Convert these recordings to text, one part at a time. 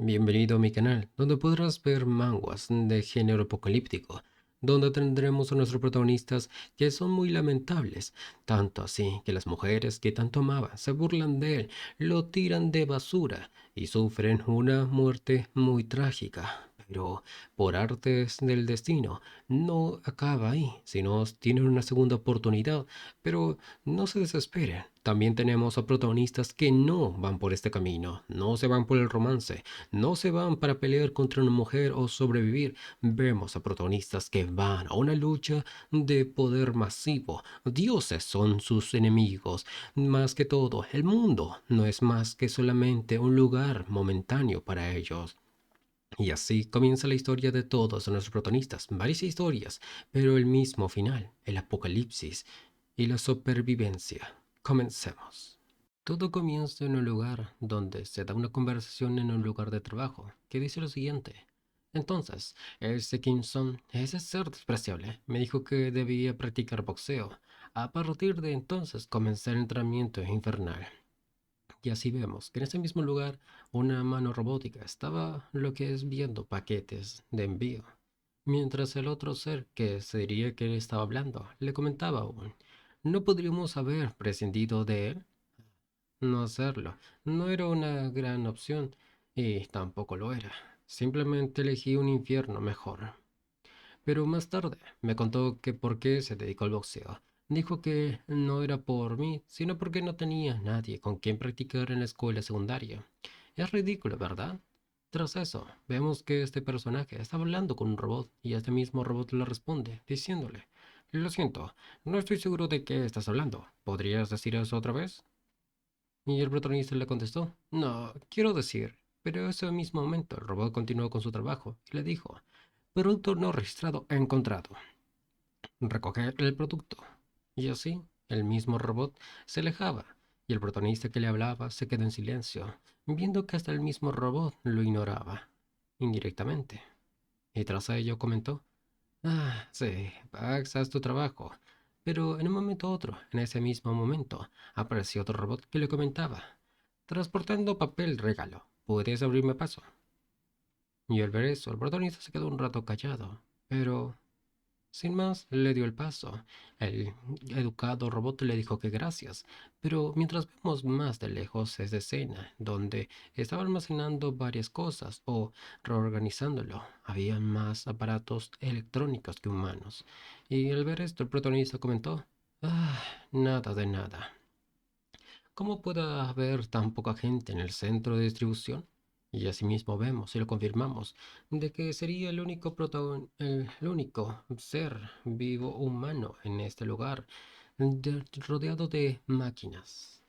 Bienvenido a mi canal, donde podrás ver manguas de género apocalíptico, donde tendremos a nuestros protagonistas que son muy lamentables, tanto así que las mujeres que tanto amaba se burlan de él, lo tiran de basura y sufren una muerte muy trágica. Pero por artes del destino, no acaba ahí, sino tienen una segunda oportunidad, pero no se desesperen. También tenemos a protagonistas que no van por este camino, no se van por el romance, no se van para pelear contra una mujer o sobrevivir. Vemos a protagonistas que van a una lucha de poder masivo. Dioses son sus enemigos. Más que todo, el mundo no es más que solamente un lugar momentáneo para ellos. Y así comienza la historia de todos nuestros protagonistas. Varias historias, pero el mismo final, el apocalipsis y la supervivencia. Comencemos. Todo comienza en un lugar donde se da una conversación en un lugar de trabajo que dice lo siguiente. Entonces, ese Kimson, ese ser despreciable, me dijo que debía practicar boxeo. A partir de entonces comencé el entrenamiento infernal. Y así vemos que en ese mismo lugar una mano robótica estaba lo que es viendo paquetes de envío. Mientras el otro ser que se diría que le estaba hablando le comentaba aún, ¿no podríamos haber prescindido de él? No hacerlo no era una gran opción y tampoco lo era. Simplemente elegí un infierno mejor. Pero más tarde me contó que por qué se dedicó al boxeo. Dijo que no era por mí, sino porque no tenía nadie con quien practicar en la escuela secundaria. Es ridículo, ¿verdad? Tras eso, vemos que este personaje está hablando con un robot y este mismo robot le responde, diciéndole, lo siento, no estoy seguro de qué estás hablando. ¿Podrías decir eso otra vez? Y el protagonista le contestó, no, quiero decir, pero ese mismo momento el robot continuó con su trabajo y le dijo, producto no registrado encontrado, recoger el producto. Y así, el mismo robot se alejaba y el protagonista que le hablaba se quedó en silencio, viendo que hasta el mismo robot lo ignoraba, indirectamente. Y tras ello comentó, ah, sí, Pax, haz tu trabajo. Pero en un momento u otro, en ese mismo momento, apareció otro robot que le comentaba, transportando papel regalo, ¿puedes abrirme paso? Y al ver eso, el protagonista se quedó un rato callado, pero sin más le dio el paso. El educado robot le dijo que gracias, pero mientras vemos más de lejos esa escena, donde estaba almacenando varias cosas o reorganizándolo, había más aparatos electrónicos que humanos. Y al ver esto, el protagonista comentó, ah, nada de nada. ¿Cómo puede haber tan poca gente en el centro de distribución? Y asimismo vemos y lo confirmamos de que sería el único ser vivo humano en este lugar, rodeado de máquinas.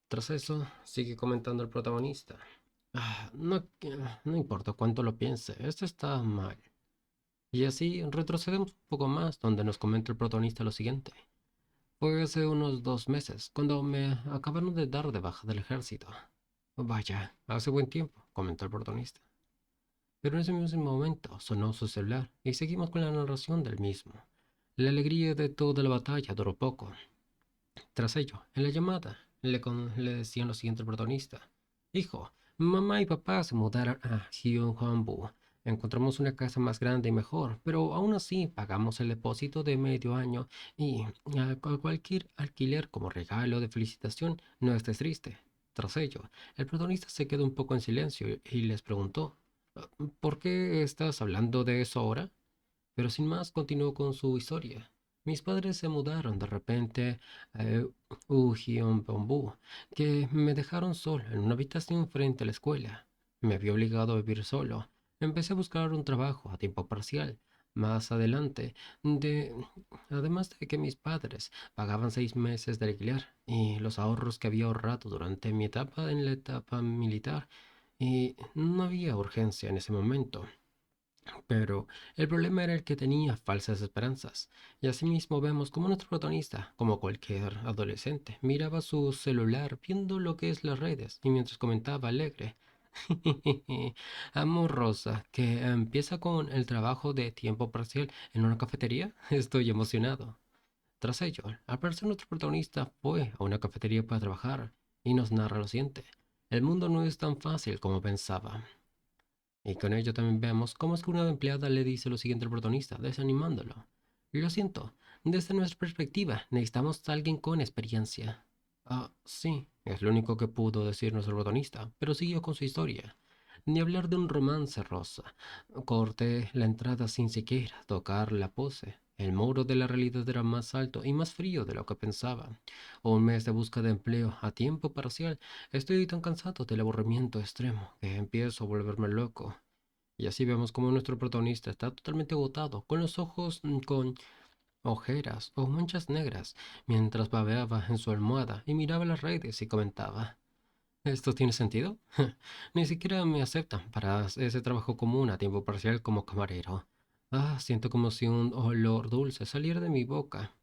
Tras eso, sigue comentando el protagonista. No importa cuánto lo piense, esto está mal. Y así retrocedemos un poco más, donde nos comenta el protagonista lo siguiente. Fue hace unos 2 meses, cuando me acabaron de dar de baja del ejército. Vaya, hace buen tiempo, comentó el protagonista. Pero en ese mismo momento sonó su celular y seguimos con la narración del mismo. La alegría de toda la batalla duró poco. Tras ello, en la llamada, le decían lo siguiente al protagonista. Hijo, mamá y papá se mudaron a Gyeongwangbu. Encontramos una casa más grande y mejor, pero aún así pagamos el depósito de medio año y cualquier alquiler como regalo de felicitación. No estés triste. Tras ello, el protagonista se quedó un poco en silencio y les preguntó, ¿por qué estás hablando de eso ahora? Pero sin más continuó con su historia. Mis padres se mudaron de repente a Ujion-Bambú, que me dejaron solo en una habitación frente a la escuela. Me había obligado a vivir solo. Empecé a buscar un trabajo a tiempo parcial. Más adelante, de, además de que mis padres pagaban 6 meses de alquiler y los ahorros que había ahorrado durante mi etapa en la etapa militar, y no había urgencia en ese momento. Pero el problema era el que tenía falsas esperanzas. Y asimismo vemos como nuestro protagonista, como cualquier adolescente, miraba su celular viendo lo que es las redes y mientras comentaba alegre. Amor Rosa, que empieza con el trabajo de tiempo parcial en una cafetería. Estoy emocionado. Tras ello, al parecer nuestro protagonista fue a una cafetería para trabajar y nos narra lo siguiente. El mundo no es tan fácil como pensaba. Y con ello también vemos cómo es que una empleada le dice lo siguiente al protagonista, desanimándolo. Lo siento, desde nuestra perspectiva, necesitamos a alguien con experiencia. Ah, sí, es lo único que pudo decir nuestro protagonista, pero siguió con su historia. Ni hablar de un romance rosa. Corté la entrada sin siquiera tocar la pose. El muro de la realidad era más alto y más frío de lo que pensaba. Un mes de busca de empleo a tiempo parcial. Estoy tan cansado del aburrimiento extremo que empiezo a volverme loco. Y así vemos como nuestro protagonista está totalmente agotado, con los ojos con ojeras o manchas negras, mientras babeaba en su almohada y miraba las redes y comentaba: ¿esto tiene sentido? Ni siquiera me aceptan para ese trabajo común a tiempo parcial como camarero. Ah, siento como si un olor dulce saliera de mi boca.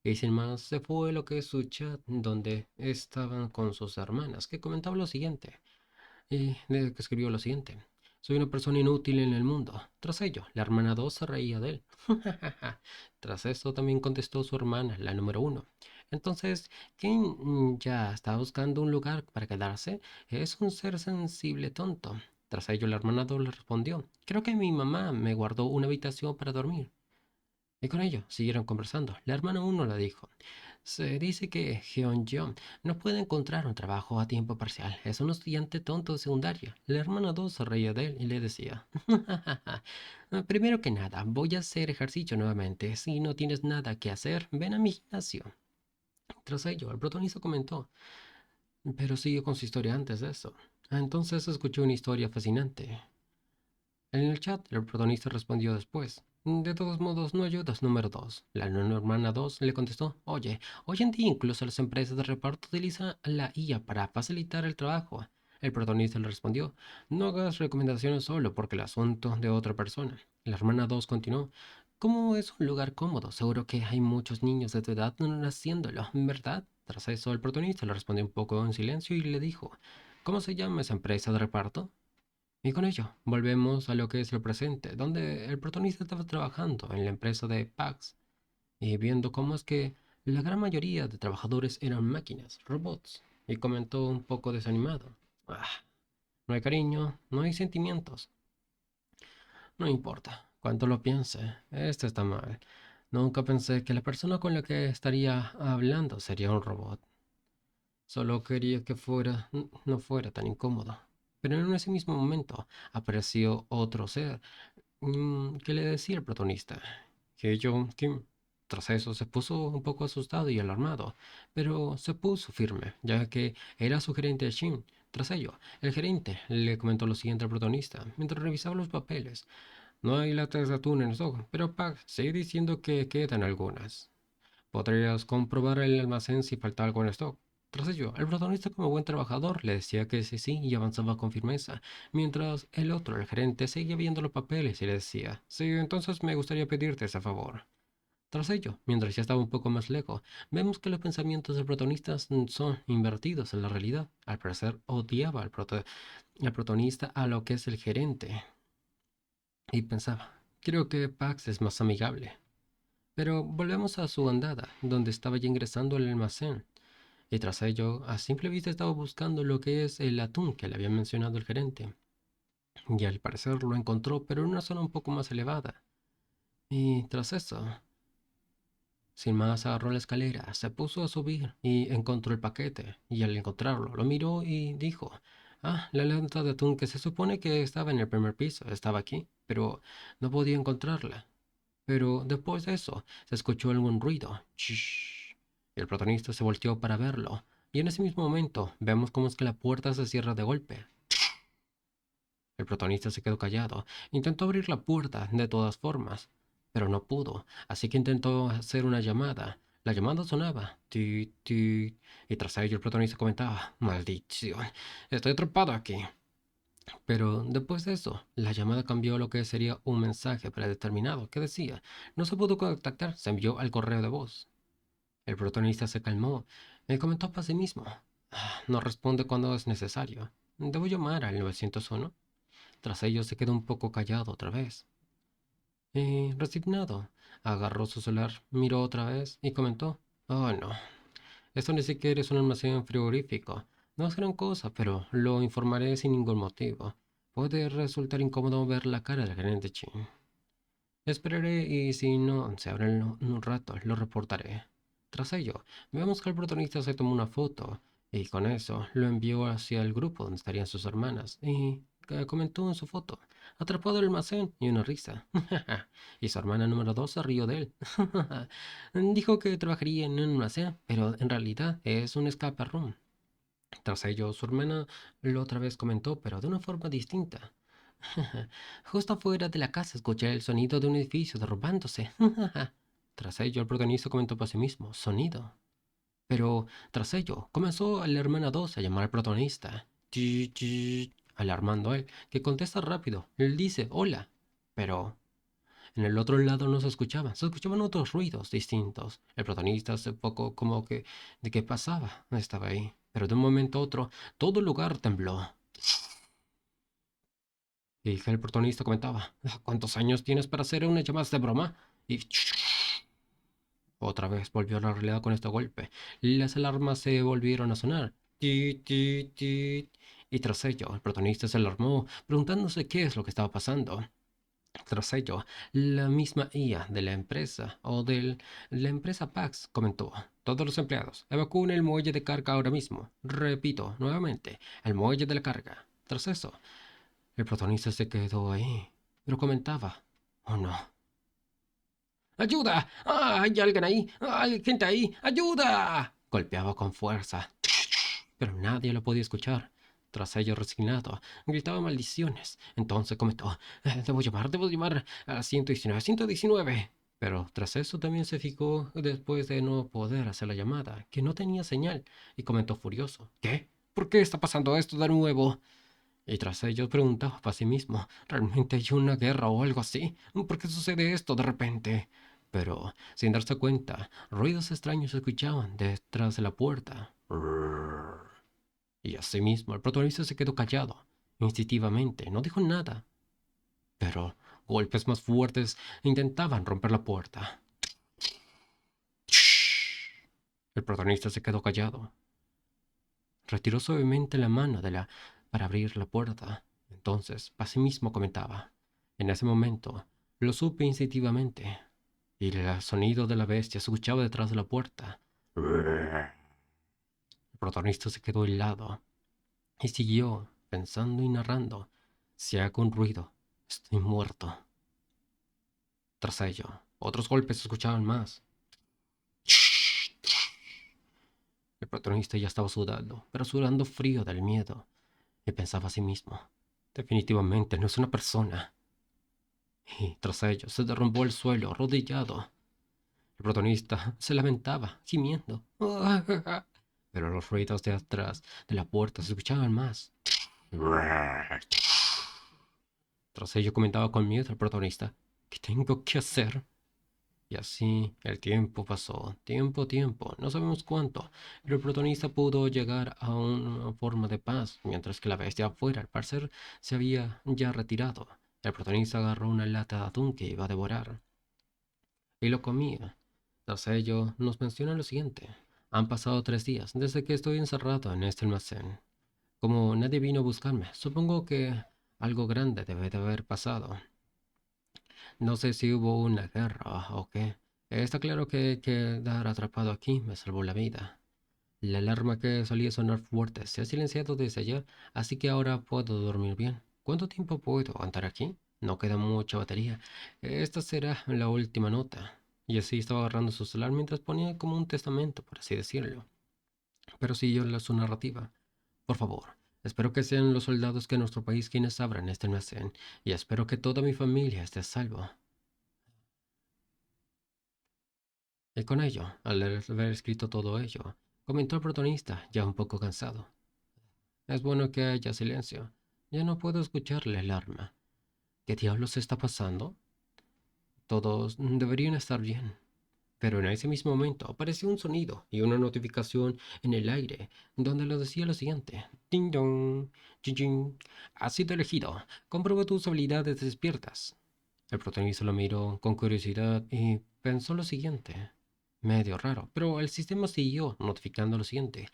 Y sin más, se fue lo que es su chat, donde estaban con sus hermanas, que comentaba lo siguiente. Que escribió lo siguiente: soy una persona inútil en el mundo. Tras ello, la hermana 2 se reía de él. Tras esto también contestó su hermana, la número uno. Entonces, ¿quién ya está buscando un lugar para quedarse? Es un ser sensible tonto. Tras ello, la hermana 2 le respondió: creo que mi mamá me guardó una habitación para dormir. Y con ello siguieron conversando. La hermana uno le dijo: se dice que Jeon no puede encontrar un trabajo a tiempo parcial. Es un estudiante tonto de secundaria. La hermana 2 se reía de él y le decía: primero que nada, voy a hacer ejercicio nuevamente. Si no tienes nada que hacer, ven a mi gimnasio. Tras ello, el protagonista comentó, pero siguió con su historia antes de eso. Entonces escuchó una historia fascinante. En el chat, el protagonista respondió después: de todos modos, no ayudas, número 2. La nueva hermana 2 le contestó: oye, hoy en día incluso las empresas de reparto utilizan la IA para facilitar el trabajo. El protagonista le respondió: no hagas recomendaciones solo porque el asunto de otra persona. La hermana 2 continuó: ¿cómo es un lugar cómodo? Seguro que hay muchos niños de tu edad haciéndolo, ¿verdad? Tras eso, el protagonista le respondió un poco en silencio y le dijo: ¿cómo se llama esa empresa de reparto? Y con ello, volvemos a lo que es el presente, donde el protagonista estaba trabajando en la empresa de PAX y viendo cómo es que la gran mayoría de trabajadores eran máquinas, robots, y comentó un poco desanimado: "Ah, no hay cariño, no hay sentimientos. No importa cuánto lo piense, esto está mal. Nunca pensé que la persona con la que estaría hablando sería un robot. Solo quería que no fuera tan incómodo". Pero en ese mismo momento apareció otro ser. ¿Qué le decía el protagonista? Que yo, Kim. Tras eso se puso un poco asustado y alarmado, pero se puso firme, ya que era su gerente Shin. Tras ello, el gerente le comentó lo siguiente al protagonista, mientras revisaba los papeles. No hay latas de atún en stock, pero Pac sigue diciendo que quedan algunas. Podrías comprobar el almacén si falta algo en stock. Tras ello, el protagonista, como buen trabajador, le decía que sí y avanzaba con firmeza, mientras el otro, el gerente, seguía viendo los papeles y le decía: sí, entonces me gustaría pedirte ese favor. Tras ello, mientras ya estaba un poco más lejos, vemos que los pensamientos del protagonista son invertidos en la realidad. Al parecer, odiaba al protagonista a lo que es el gerente, y pensaba: creo que Pax es más amigable. Pero volvemos a su andada, donde estaba ya ingresando al almacén, y tras ello, a simple vista estaba buscando lo que es el atún que le había mencionado el gerente, y al parecer lo encontró, pero en una zona un poco más elevada. Y tras eso, sin más, agarró la escalera, se puso a subir y encontró el paquete, y al encontrarlo, lo miró y dijo: ah, la lata de atún que se supone que estaba en el primer piso, estaba aquí, pero no podía encontrarla. Pero después de eso, se escuchó algún ruido. Shhh. Y el protagonista se volteó para verlo. Y en ese mismo momento, vemos cómo es que la puerta se cierra de golpe. El protagonista se quedó callado. Intentó abrir la puerta de todas formas, pero no pudo. Así que intentó hacer una llamada. La llamada sonaba. Ti, ti. Y tras ello el protagonista comentaba: maldición, estoy atrapado aquí. Pero después de eso, la llamada cambió a lo que sería un mensaje predeterminado que decía: no se pudo contactar, se envió al correo de voz. El protagonista se calmó y comentó para sí mismo: "Ah, no responde cuando es necesario. Debo llamar al 901". Tras ello se quedó un poco callado otra vez. Y resignado, agarró su celular, miró otra vez y comentó: oh no, esto ni siquiera es un almacén frigorífico. No es gran cosa, pero lo informaré sin ningún motivo. Puede resultar incómodo ver la cara del gerente Chin. Esperaré y si no se abre en un rato, lo reportaré. Tras ello, vemos que el protagonista se tomó una foto y con eso lo envió hacia el grupo donde estarían sus hermanas y comentó en su foto, atrapado en el almacén y una risa. Y su hermana número 2 se rió de él. Dijo que trabajaría en un almacén, pero en realidad es un escape room. Tras ello, su hermana lo otra vez comentó, pero de una forma distinta. Justo afuera de la casa escuché el sonido de un edificio derrumbándose. Tras ello, el protagonista comentó para sí mismo, sonido. Pero tras ello, comenzó la hermana 2 a llamar al protagonista. Chi, chi, alarmando a él, que contesta rápido. Él dice, hola. Pero en el otro lado no se escuchaban otros ruidos distintos. El protagonista se poco como que de qué pasaba, estaba ahí. Pero de un momento a otro, todo el lugar tembló. Y el protagonista comentaba, ¿cuántos años tienes para hacer una llamada de broma? Y otra vez volvió a la realidad con este golpe. Las alarmas se volvieron a sonar. Tit, tit, tit. Y tras ello, el protagonista se alarmó, preguntándose qué es lo que estaba pasando. Tras ello, la misma IA de la empresa o de la empresa Pax comentó, todos los empleados, evacúen el muelle de carga ahora mismo. Repito, nuevamente, el muelle de la carga. Tras eso, el protagonista se quedó ahí, pero comentaba, oh no. ¡Ayuda! ¡Ah, hay alguien ahí! ¡Ah, hay gente ahí! ¡Ayuda! Golpeaba con fuerza, pero nadie lo podía escuchar. Tras ello, resignado, gritaba maldiciones. Entonces comentó, debo llamar a 119, 119. Pero tras eso también se fijó, después de no poder hacer la llamada, que no tenía señal, y comentó furioso, ¿qué? ¿Por qué está pasando esto de nuevo? Y tras ello preguntaba para sí mismo, ¿realmente hay una guerra o algo así? ¿Por qué sucede esto de repente? Pero, sin darse cuenta, ruidos extraños se escuchaban detrás de la puerta. Y asimismo, el protagonista se quedó callado. Instintivamente, no dijo nada. Pero golpes más fuertes intentaban romper la puerta. El protagonista se quedó callado. Retiró suavemente la mano para abrir la puerta. Entonces, para sí mismo comentaba. En ese momento, lo supe instintivamente. Y el sonido de la bestia se escuchaba detrás de la puerta. El protagonista se quedó helado y siguió pensando y narrando. Si hago un ruido, estoy muerto. Tras ello, otros golpes se escuchaban más. El protagonista ya estaba sudando, pero sudando frío del miedo. Y pensaba a sí mismo, definitivamente no es una persona. Y tras ello se derrumbó al suelo, arrodillado. El protagonista se lamentaba, gimiendo. Pero los ruidos de atrás de la puerta se escuchaban más. Tras ello comentaba con miedo el protagonista, ¿qué tengo que hacer? Y así el tiempo pasó, tiempo, no sabemos cuánto, pero el protagonista pudo llegar a una forma de paz, mientras que la bestia afuera, al parecer, se había ya retirado. El protagonista agarró una lata de atún que iba a devorar y lo comía. Tras ello, nos menciona lo siguiente. Han pasado 3 días desde que estoy encerrado en este almacén. Como nadie vino a buscarme, supongo que algo grande debe de haber pasado. No sé si hubo una guerra o qué. Está claro que quedar atrapado aquí me salvó la vida. La alarma que solía sonar fuerte se ha silenciado desde ayer, así que ahora puedo dormir bien. ¿Cuánto tiempo puedo aguantar aquí? No queda mucha batería. Esta será la última nota. Y así estaba agarrando su celular mientras ponía como un testamento, por así decirlo. Pero siguió su narrativa. Por favor, espero que sean los soldados que nuestro país quienes abran este almacén, y espero que toda mi familia esté a salvo. Y con ello, al haber escrito todo ello, comentó el protagonista, ya un poco cansado. Es bueno que haya silencio. Ya no puedo escuchar la alarma. ¿Qué diablos está pasando? Todos deberían estar bien. Pero en ese mismo momento apareció un sonido y una notificación en el aire, donde lo decía lo siguiente. Ding dong, chin chin. Has sido elegido. Comprueba tus habilidades despiertas. El protagonista lo miró con curiosidad y pensó lo siguiente. Medio raro, pero el sistema siguió notificando lo siguiente.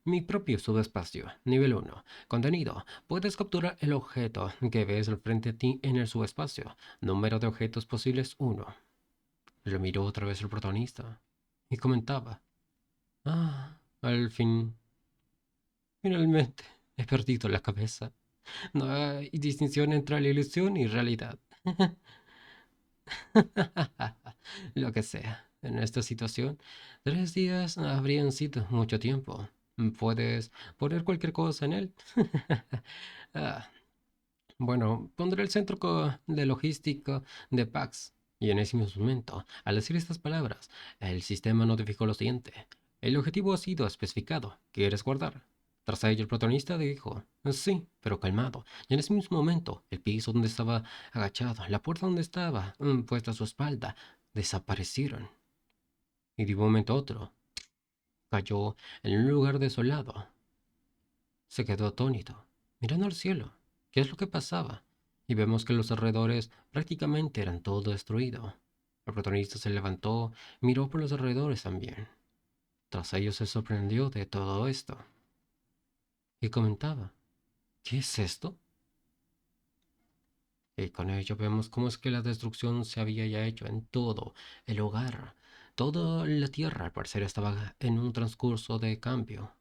Mi propio subespacio. Nivel 1. Contenido. Puedes capturar el objeto que ves al frente a ti en el subespacio. Número de objetos posibles 1. Lo miró otra vez el protagonista y comentaba. Ah, al fin, finalmente, he perdido la cabeza. No hay distinción entre la ilusión y realidad. Lo que sea. En esta situación, 3 días habrían sido mucho tiempo. Puedes poner cualquier cosa en él. Ah, bueno, pondré el centro de logística de Pax. Y en ese mismo momento, al decir estas palabras, el sistema notificó lo siguiente. El objetivo ha sido especificado. ¿Quieres guardar? Tras ello, el protagonista dijo, sí, pero calmado. Y en ese mismo momento, el piso donde estaba agachado, la puerta donde estaba puesta a su espalda, desaparecieron. Y de un momento a otro, cayó en un lugar desolado. Se quedó atónito, mirando al cielo. ¿Qué es lo que pasaba? Y vemos que los alrededores prácticamente eran todo destruido. El protagonista se levantó, miró por los alrededores también. Tras ello se sorprendió de todo esto. Y comentaba, ¿qué es esto? Y con ello vemos cómo es que la destrucción se había ya hecho en todo el hogar. Toda la tierra al parecer estaba en un transcurso de cambio.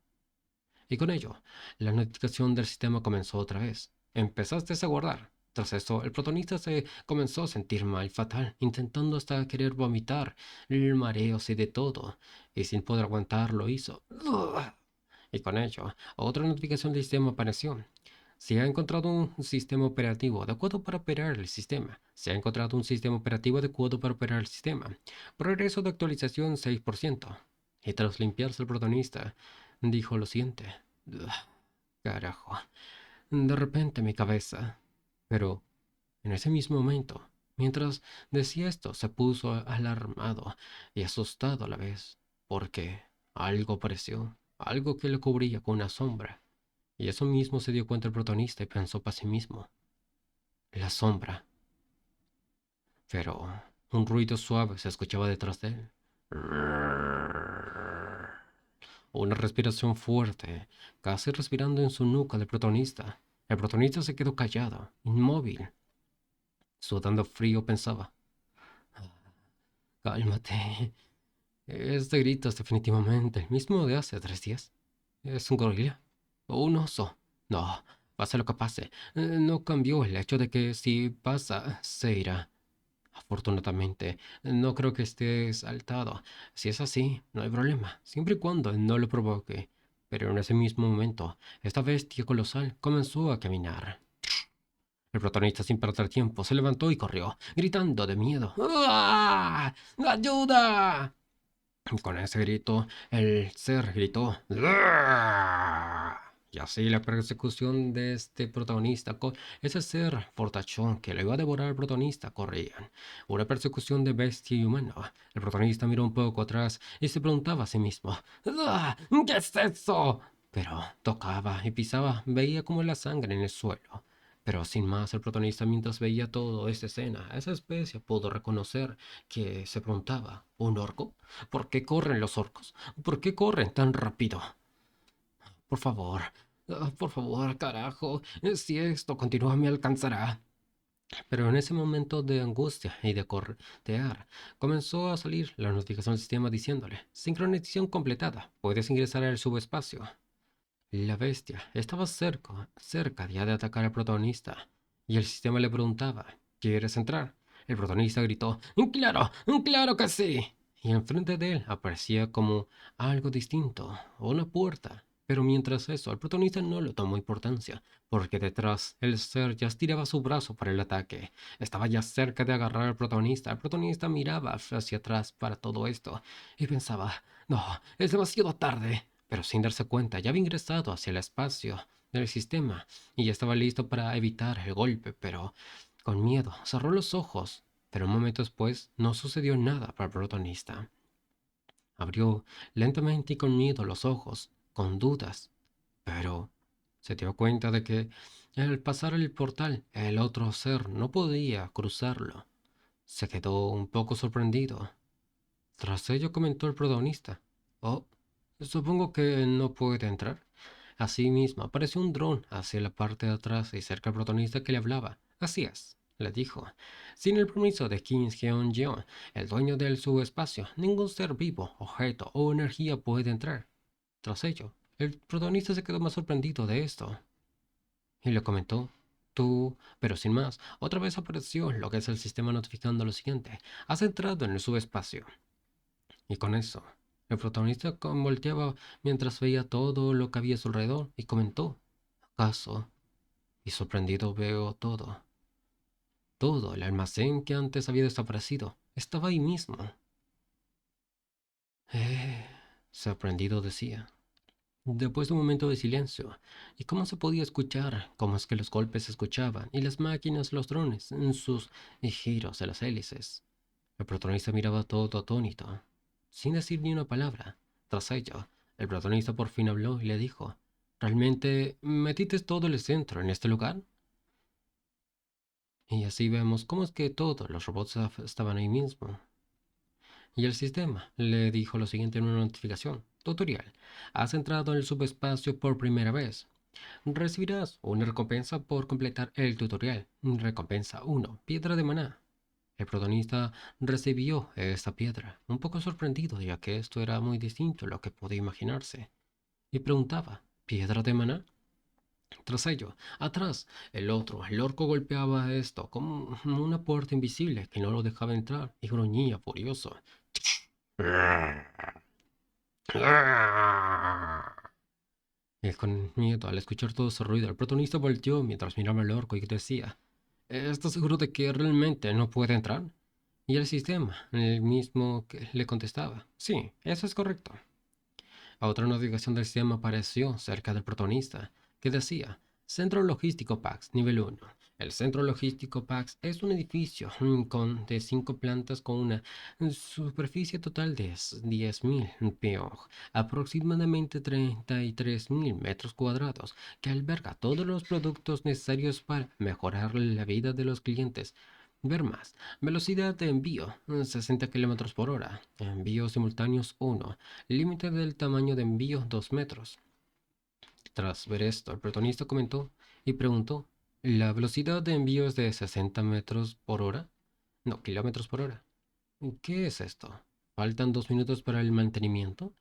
Y con ello, la notificación del sistema comenzó otra vez. Empezaste a guardar. Tras esto, el protagonista se comenzó a sentir mal, fatal, intentando hasta querer vomitar, mareos y de todo, y sin poder aguantar lo hizo. Y con ello, otra notificación del sistema apareció. Se ha encontrado un sistema operativo adecuado para operar el sistema. Se ha encontrado un sistema operativo adecuado para operar el sistema. Progreso de actualización 6%. Y tras limpiarse el protagonista, dijo lo siguiente. "Ugh, carajo. De repente mi cabeza. Pero en ese mismo momento, mientras decía esto, se puso alarmado y asustado a la vez, porque algo apareció, algo que le cubría con una sombra. Y eso mismo se dio cuenta el protagonista y pensó para sí mismo. La sombra. Pero un ruido suave se escuchaba detrás de él. Una respiración fuerte, casi respirando en su nuca del protagonista. El protagonista se quedó callado, inmóvil. Sudando frío pensaba. Cálmate. Este grito es definitivamente el mismo de hace 3 días. ¿Es un gorila? ¿O un oso? No, pase lo que pase. No cambió el hecho de que si pasa, se irá. Afortunadamente, no creo que esté saltado. Si es así, no hay problema, siempre y cuando no lo provoque. Pero en ese mismo momento, esta bestia colosal comenzó a caminar. El protagonista, sin perder tiempo, se levantó y corrió, gritando de miedo. ¡Ah! ¡Ayuda! Con ese grito, el ser gritó. "¡Ah!". Y así la persecución de este protagonista con ese ser fortachón que le iba a devorar al protagonista corrían. Una persecución de bestia y humano. El protagonista miró un poco atrás y se preguntaba a sí mismo. "¡Ah! ¿Qué es eso?". Pero tocaba y pisaba, veía como la sangre en el suelo. Pero sin más, el protagonista, mientras veía toda esta escena, esa especie pudo reconocer que se preguntaba, ¿un orco? ¿Por qué corren los orcos? ¿Por qué corren tan rápido? Por favor, por favor, carajo, si esto continúa me alcanzará. Pero en ese momento de angustia y de cortear, comenzó a salir la notificación del sistema diciéndole, sincronización completada, puedes ingresar al subespacio. La bestia estaba cerca ya de atacar al protagonista, y el sistema le preguntaba, ¿quieres entrar? El protagonista gritó, ¡claro! ¡Claro que sí! Y enfrente de él aparecía como algo distinto, una puerta. Pero mientras eso, el protagonista no le tomó importancia, porque detrás el ser ya estiraba su brazo para el ataque. Estaba ya cerca de agarrar al protagonista. El protagonista miraba hacia atrás para todo esto y pensaba, no, es demasiado tarde. Pero sin darse cuenta, ya había ingresado hacia el espacio del sistema y ya estaba listo para evitar el golpe, pero con miedo cerró los ojos. Pero un momento después no sucedió nada para el protagonista. Abrió lentamente y con miedo los ojos, con dudas, pero se dio cuenta de que al pasar el portal el otro ser no podía cruzarlo. Se quedó un poco sorprendido. Tras ello comentó el protagonista. Oh. Supongo que no puede entrar. Asimismo, apareció un dron hacia la parte de atrás y cerca del protagonista que le hablaba. Así es, le dijo. Sin el permiso de Kim Hyun-jeon, el dueño del subespacio, ningún ser vivo, objeto o energía puede entrar. Tras ello, el protagonista se quedó más sorprendido de esto y le comentó. Tú, pero sin más, otra vez apareció lo que es el sistema notificando lo siguiente. Has entrado en el subespacio. Y con eso, el protagonista volteaba mientras veía todo lo que había a su alrededor y comentó, ¿acaso? Y sorprendido veo todo. Todo el almacén que antes había desaparecido estaba ahí mismo. Eh, sorprendido decía. Después de un momento de silencio, ¿y cómo se podía escuchar? ¿Cómo es que los golpes se escuchaban? Y las máquinas, los drones, en sus giros de las hélices. El protagonista miraba todo atónito, sin decir ni una palabra. Tras ello, el protagonista por fin habló y le dijo, ¿realmente metiste todo el centro en este lugar? Y así vemos cómo es que todos los robots estaban ahí mismo. Y el sistema le dijo lo siguiente en una notificación. Tutorial. Has entrado en el subespacio por primera vez. Recibirás una recompensa por completar el tutorial. Recompensa 1. Piedra de maná. El protagonista recibió esta piedra, un poco sorprendido ya que esto era muy distinto a lo que podía imaginarse, y preguntaba, ¿piedra de maná? Tras ello, atrás, el orco golpeaba esto como una puerta invisible que no lo dejaba entrar y gruñía furioso. Y con miedo al escuchar todo ese ruido, el protagonista volteó mientras miraba al orco y decía, ¿estás seguro de que realmente no puede entrar? Y el sistema, el mismo que le contestaba, sí, eso es correcto. Otra notificación del sistema apareció cerca del protagonista, que decía, Centro Logístico PAX, nivel 1. El Centro Logístico PAX es un edificio de 5 plantas con una superficie total de 10.000 POG, aproximadamente 33.000 metros cuadrados, que alberga todos los productos necesarios para mejorar la vida de los clientes. Ver más. Velocidad de envío 60 kilómetros por hora. Envíos simultáneos 1. Límite del tamaño de envío 2 metros. Tras ver esto, el protagonista comentó y preguntó, ¿la velocidad de envío es de 60 metros por hora? No, kilómetros por hora. ¿Qué es esto? ¿Faltan 2 minutos para el mantenimiento?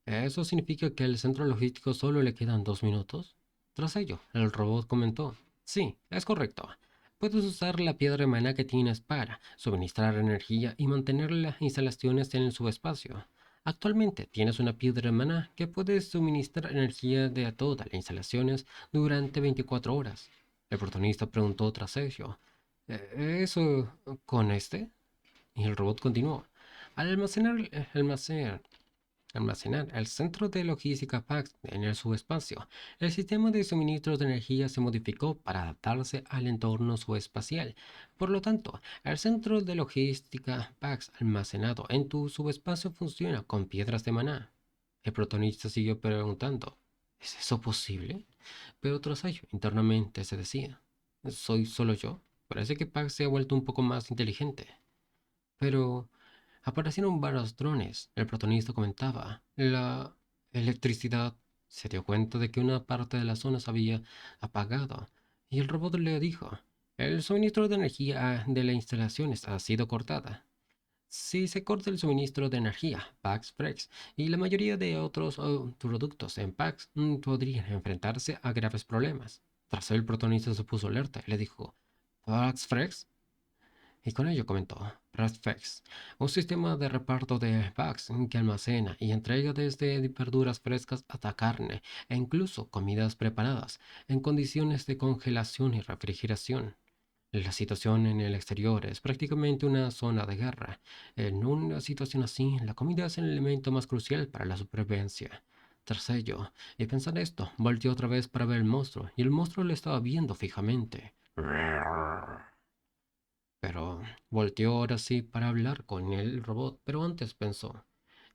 ¿Eso significa que al centro logístico solo le quedan 2 minutos? Tras ello, el robot comentó, sí, es correcto. Puedes usar la piedra de maná que tienes para suministrar energía y mantener las instalaciones en el subespacio. Actualmente tienes una piedra de maná que puede suministrar energía de a todas las instalaciones durante 24 horas. El protagonista preguntó tras ello, ¿eso con este? Y el robot continuó, al almacenar el centro de logística PAX en el subespacio. El sistema de suministro de energía se modificó para adaptarse al entorno subespacial. Por lo tanto, el centro de logística PAX almacenado en tu subespacio funciona con piedras de maná. El protonista siguió preguntando, ¿es eso posible? Pero tras ello, internamente se decía, ¿soy solo yo? Parece que PAX se ha vuelto un poco más inteligente. Pero aparecieron varios drones. El protagonista comentaba, la electricidad. Se dio cuenta de que una parte de la zona se había apagado. Y el robot le dijo, el suministro de energía de las instalaciones ha sido cortada. Si se corta el suministro de energía, Pax Frex y la mayoría de otros productos en Pax podrían enfrentarse a graves problemas. Tras el protagonista se puso alerta y le dijo, ¿Pax Frex? Y con ello comentó Prestfex, un sistema de reparto de packs que almacena y entrega desde verduras frescas hasta carne e incluso comidas preparadas en condiciones de congelación y refrigeración. La situación en el exterior es prácticamente una zona de guerra. En una situación así, la comida es el elemento más crucial para la supervivencia. Tras ello, y pensar esto, volteó otra vez para ver el monstruo, y el monstruo le estaba viendo fijamente. Pero volteó ahora sí para hablar con el robot, pero antes pensó,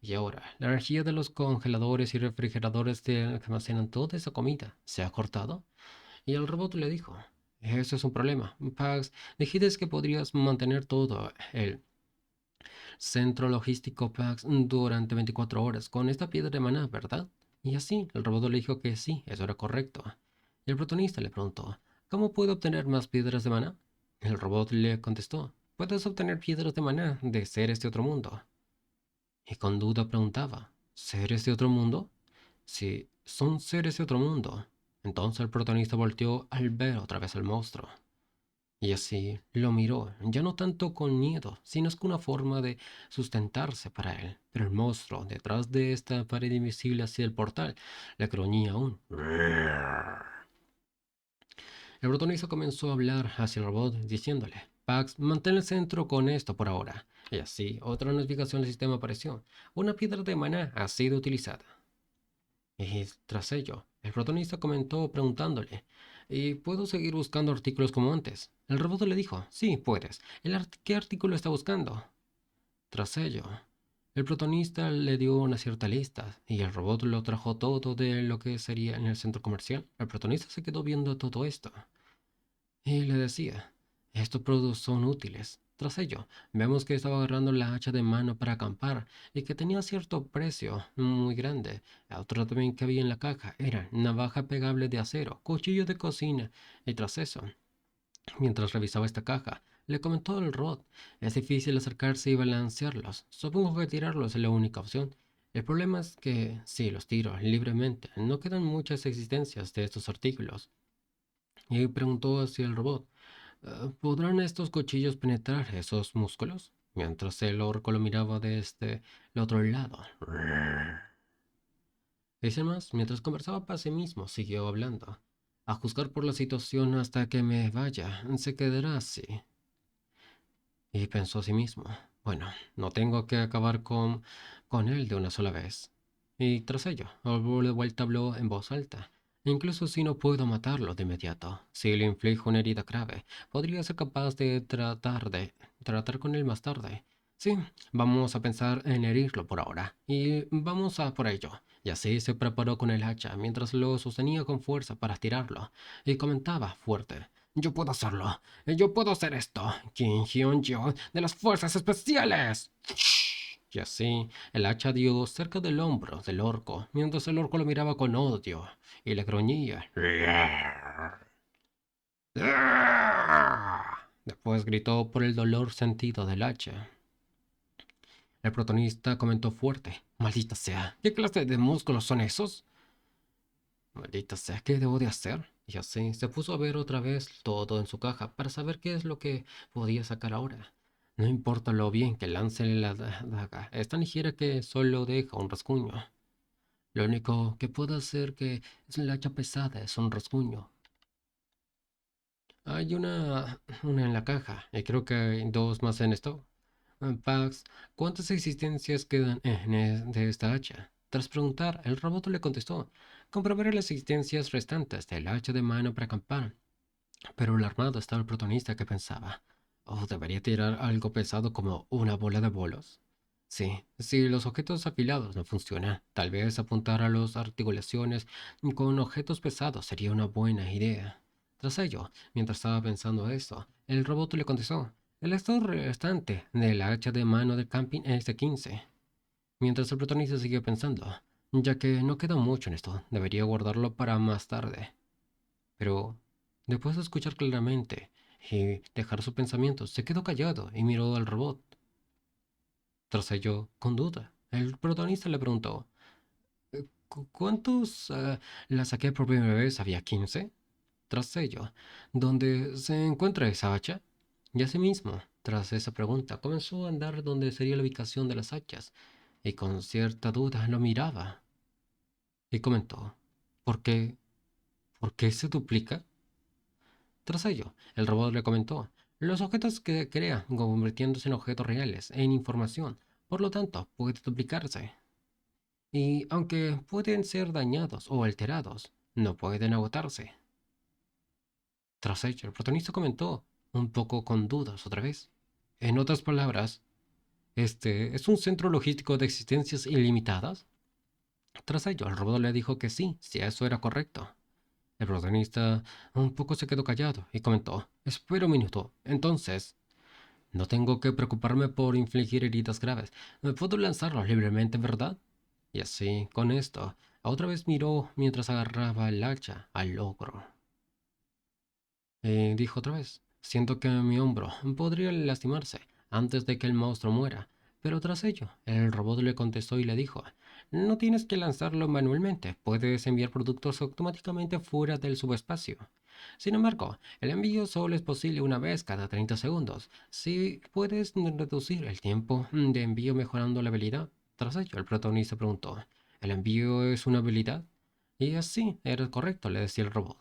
y ahora, la energía de los congeladores y refrigeradores que almacenan toda esa comida se ha cortado. Y el robot le dijo, eso es un problema. Pax, dijiste que podrías mantener todo el Centro logístico Pax durante 24 horas con esta piedra de maná, ¿verdad? Y así, el robot le dijo que sí, eso era correcto. Y el protonista le preguntó, ¿cómo puedo obtener más piedras de maná? El robot le contestó, puedes obtener piedras de maná de seres de otro mundo. Y con duda preguntaba, ¿seres de otro mundo? Sí, son seres de otro mundo. Entonces el protagonista volteó al ver otra vez al monstruo. Y así lo miró, ya no tanto con miedo, sino es con una forma de sustentarse para él. Pero el monstruo, detrás de esta pared invisible hacia el portal, le gruñía aún. El protagonista comenzó a hablar hacia el robot, diciéndole, Pax, mantén el centro con esto por ahora. Y así, otra notificación del sistema apareció. Una piedra de maná ha sido utilizada. Y tras ello, el protagonista comentó preguntándole, ¿y puedo seguir buscando artículos como antes? El robot le dijo, sí, puedes. ¿Qué artículo está buscando? Tras ello, el protagonista le dio una cierta lista y el robot lo trajo todo de lo que sería en el centro comercial. El protagonista se quedó viendo todo esto y le decía, estos productos son útiles. Tras ello, vemos que estaba agarrando la hacha de mano para acampar y que tenía cierto precio muy grande. Otro también que había en la caja era navaja pegable de acero, cuchillo de cocina. Y tras eso, mientras revisaba esta caja, le comentó el robot, es difícil acercarse y balancearlos. Supongo que tirarlos es la única opción. El problema es que si los tiro libremente, no quedan muchas existencias de estos artículos. Y preguntó hacia el robot, ¿podrán estos cuchillos penetrar esos músculos? Mientras el orco lo miraba desde el otro lado. Y sin más, mientras conversaba para sí mismo, siguió hablando. A juzgar por la situación hasta que me vaya, se quedará así. Y pensó a sí mismo, bueno, no tengo que acabar con él de una sola vez. Y tras ello, de vuelta habló en voz alta. Incluso si no puedo matarlo de inmediato, si le inflijo una herida grave, podría ser capaz de tratar con él más tarde. Sí, vamos a pensar en herirlo por ahora, y vamos a por ello. Y así se preparó con el hacha mientras lo sostenía con fuerza para tirarlo, y comentaba fuerte. Yo puedo hacerlo. Yo puedo hacer esto. Kim Hyun-jo de las Fuerzas Especiales. Y así, el hacha dio cerca del hombro del orco, mientras el orco lo miraba con odio y le gruñía. Después gritó por el dolor sentido del hacha. El protagonista comentó fuerte. Maldita sea, ¿qué clase de músculos son esos? Maldita sea, ¿qué debo de hacer? Y así se puso a ver otra vez todo en su caja para saber qué es lo que podía sacar ahora. No importa lo bien que lance la daga, es tan ligera que solo deja un rasguño. Lo único que puedo hacer que es la hacha pesada es un rasguño. Hay una en la caja y creo que hay dos más en esto. Pax, ¿cuántas existencias quedan de esta hacha? Tras preguntar, el robot le contestó, comprobaré las existencias restantes del hacha de mano para acampar. Pero alarmado estaba el protagonista que pensaba, oh, ¿debería tirar algo pesado como una bola de bolos? Sí, si los objetos afilados no funcionan, tal vez apuntar a las articulaciones con objetos pesados sería una buena idea. Tras ello, mientras estaba pensando esto, el robot le contestó, el estado restante del hacha de mano del camping es de 15. Mientras el protagonista siguió pensando, ya que no queda mucho en esto, debería guardarlo para más tarde. Pero, después de escuchar claramente y dejar sus pensamientos, se quedó callado y miró al robot. Tras ello, con duda, el protagonista le preguntó, ¿Cuántos la saqué por primera vez? ¿Había 15? Tras ello, ¿dónde se encuentra esa hacha? Y asimismo, tras esa pregunta, comenzó a andar donde sería la ubicación de las hachas, y con cierta duda lo miraba, y comentó, ¿por qué? ¿Por qué se duplica? Tras ello, el robot le comentó, los objetos que crea convirtiéndose en objetos reales en información, por lo tanto, puede duplicarse. Y aunque pueden ser dañados o alterados, no pueden agotarse. Tras ello, el protagonista comentó, un poco con dudas otra vez. En otras palabras, ¿este es un centro logístico de existencias ilimitadas? Tras ello, el robot le dijo que sí, si eso era correcto. El protagonista un poco se quedó callado y comentó, espera un minuto, entonces, No tengo que preocuparme por infligir heridas graves. Me puedo lanzarlo libremente, ¿verdad? Y así, con esto, otra vez miró mientras agarraba el hacha al ogro. Y dijo otra vez, siento que mi hombro podría lastimarse antes de que el monstruo muera. Pero tras ello, el robot le contestó y le dijo, no tienes que lanzarlo manualmente, puedes enviar productos automáticamente fuera del subespacio. Sin embargo, el envío solo es posible una vez cada 30 segundos. Si puedes reducir el tiempo de envío mejorando la habilidad. Tras ello, el protagonista preguntó, ¿el envío es una habilidad? Y así, era correcto, le decía el robot.